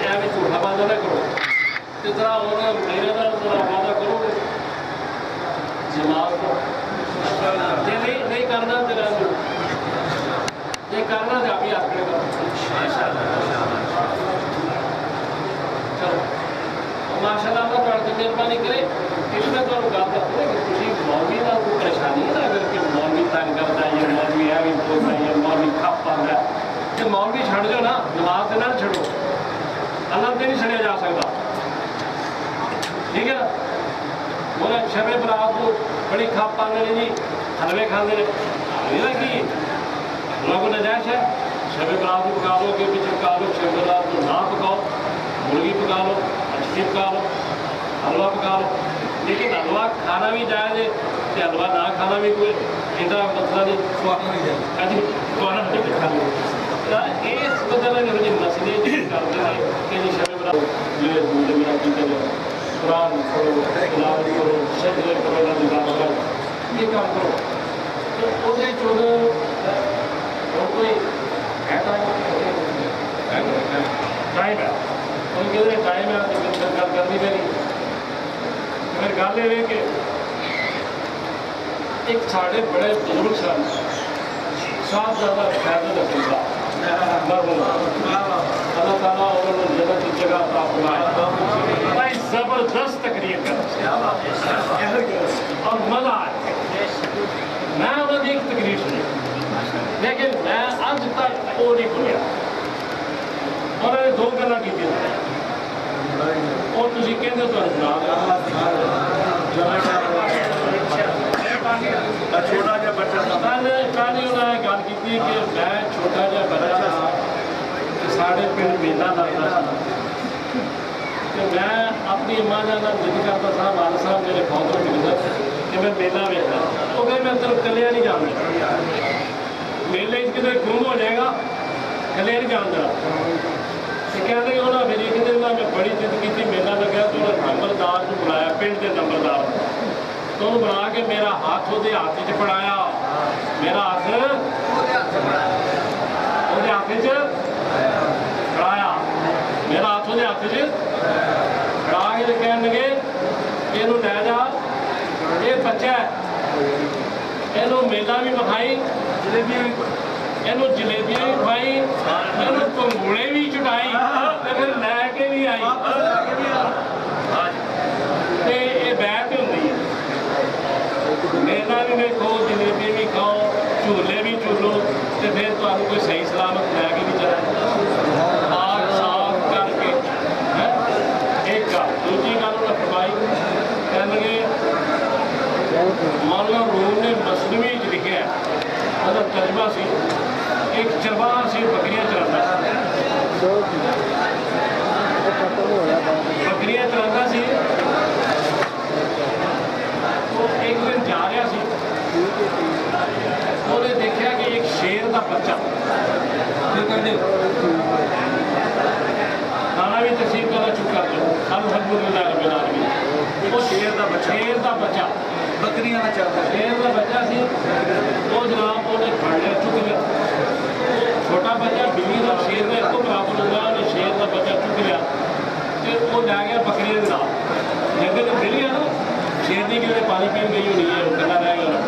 एवं झूठा वादा ना करो जिस तरह मेरे का वादा करो जमात जे नहीं करना तो ये करना तो आप ही आखिर चलो माशाअल्लाह अल्लाह तुहाडी मेहरबानी करे। इसमें तो गल करते कि तुम मौलवी का कोई परेशानी है ना अगर कि मौलवी तंग करता है मौलवी है भी बोलता है मौलवी खप पाता है तो मौलवी छड़ दो ना, नमाज से ना छड़ो, अल्लाह से नहीं छड़िया जा सकता ठीक है ना। बोले शबे बरात को बड़ी खप पाते हैं जी हलवे खाते हैं मेरा कि लोग नजायश है। शबे बरात को पका लो अगे पीछे पका लो, शबे बरात को ना पकाओ, मुर्गी पका लो, मछली पका लो, हलवा पका लो, लेकिन हलवा खाना भी जायज़ है तो हलवा ना खाना भी कोई इतना मसला नहीं हाँ जी खुआना नहीं खा लो। इस वजह जो मसले करते हैं कि जी शबे बरात मेरा कीते कुरान पढ़ो तिलावत करो सजदे करो ये काम करो तो वो कोई है टाइम है उनके टाइम है तो गल करनी पैनी। फिर गल ये कि एक साढ़े बड़े बुजुर्ग सन साहबजादा फैजल हसन साहब अल्लाह ताला उन्होंने जन्नत की जगह प्राप्त फरमाए। बड़ी जबरदस्त तकरीर कर और मजा आया। मैं उन्होंने एक तकरीर सुनी लेकिन मैं अज तक वो नहीं भूलिया। उन्होंने दो गल्लां की और तुम कहते हो छोटा जहा बच्चा पहले उन्होंने गल की कि मैं छोटा जहा बच्चा था साढ़े पिंड मेला लगता था तो मैं अपनी अम्मा जिद करता था वाल साहब मेरे फादर मिलता कि मैं मेला वेखना तो फिर मैं तरफ कलिया नहीं जाना मेले कितने गुम हो जाएगा कलिया नहीं जान देना। कहते उन्होंने मेरी एक दिन मैं बड़ी जिद की मेला लग्या तो नंबरदार को बुलाया पिंड के नंबरदार तो उन्होंने बुला के मेरा हाथ वो हाथ च फड़ाया मेरा हाथ वो हाथ च फड़ाया मेरा हाथ वो हाथ च फड़ा के कह लगे इनू लै जा ये बच्चा है इनू मेला भी विखाई जलेबियां इनू जलेबियां भी खवाई इनू पंगूड़े भी चुटाई फिर लैके भी आई ये बैठ होंगी है मेला भी वेखो जलेबी भी खाओ झूले भी झूलो तो फिर तुम्हें कोई सही सलामत लैके भी चला आग साफ करके एक गल दूजी गल उन्हें फरमाई कह लगे मौलाना रूम ने मसनवी लिखा मतलब तर्जमा सी एक चरवाहा सी बकरियां चलाता बकरियां चलाता सी तो एक दिन जा रहा सी उन्हें देखा कि एक शेर का बच्चा खाना भी तकसीम करना चुप कर दो अल्हम्दुलिल्लाह रब्बिल आलमीन वो शेर का बच्चा ਬੱਕਰੀਆਂ ਨਾਲ ਚੱਲਦਾ ਸ਼ੇਰ ਦਾ ਬੱਚਾ ਸੀ ਉਹ ਜਨਾਬ ਉਹਨੇ ਫੜ ਲਿਆ, ਚੁੱਕ ਲਿਆ। ਛੋਟਾ ਬੱਚਾ ਬਿੱਲੀ ਦਾ ਸ਼ੇਰ ਦਾ ਇੱਕੋ ਬਰਾਬਰ ਹੁੰਦਾ, ਉਹਨੇ ਸ਼ੇਰ ਦਾ ਬੱਚਾ ਚੁੱਕ ਲਿਆ ਤੇ ਉਹ ਲੈ ਗਿਆ ਬੱਕਰੀਆਂ ਦੇ ਨਾਲ। ਜੰਗਲ ਚ ਬਿੱਲੀ ਆ ਨਾ, ਸ਼ੇਰ ਦੀ ਕਿਤੇ ਪਾਣੀ ਪੀਣ ਗਈ ਹੋਣੀ ਹੈ, ਉਹ ਇਕੱਲਾ ਰਹਿ ਗਿਆ।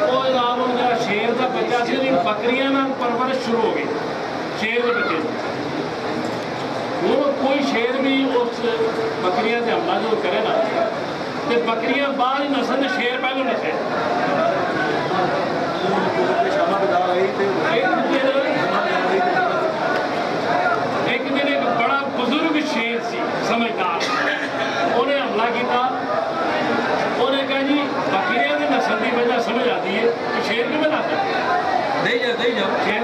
ਉਹ ਜਨਾਬ ਉਹ ਜਿਹੜਾ ਸ਼ੇਰ ਦਾ ਬੱਚਾ ਸੀ ਉਹਦੀ ਬੱਕਰੀਆਂ ਨਾਲ ਪਰਵਰਿਸ਼ ਸ਼ੁਰੂ ਹੋ ਗਈ ਸ਼ੇਰ ਦੇ ਬੱਚੇ ਦੀ। ਹੁਣ ਕੋਈ ਸ਼ੇਰ ਵੀ ਉਸ ਬੱਕਰੀਆਂ ਤੇ ਹਮਲਾ ਜਦੋਂ ਕਰੇ ਨਾ ਤੇ ਬੱਕਰੀਆਂ ਬਾਹਰ ਹੀ ਨਸਲ ਤੇ ਸ਼ੇਰ ਪਹਿਲੋਂ ਨਸੇ। ਸ਼ਾਮਾ ਬਦਾ ਰਹੀ ਤੇ ਇੱਕ ਦਿਨ ਇੱਕ ਬੜਾ ਬਜ਼ੁਰਗ ਸ਼ੇਰ ਸੀ, ਸਮਝਦਾਰ, ਉਹਨੇ ਹਮਲਾ ਕੀਤਾ। ਉਹਨੇ ਕਿਹਾ ਜੀ ਬੱਕਰੀਆਂ ਦੀ ਨਸਲ ਦੀ ਵਜ੍ਹਾ ਸਮਝ ਆती है कि शेर ਕਿਵੇਂ ਨਸਦਾ। ਨਹੀਂ ਜਾ शेर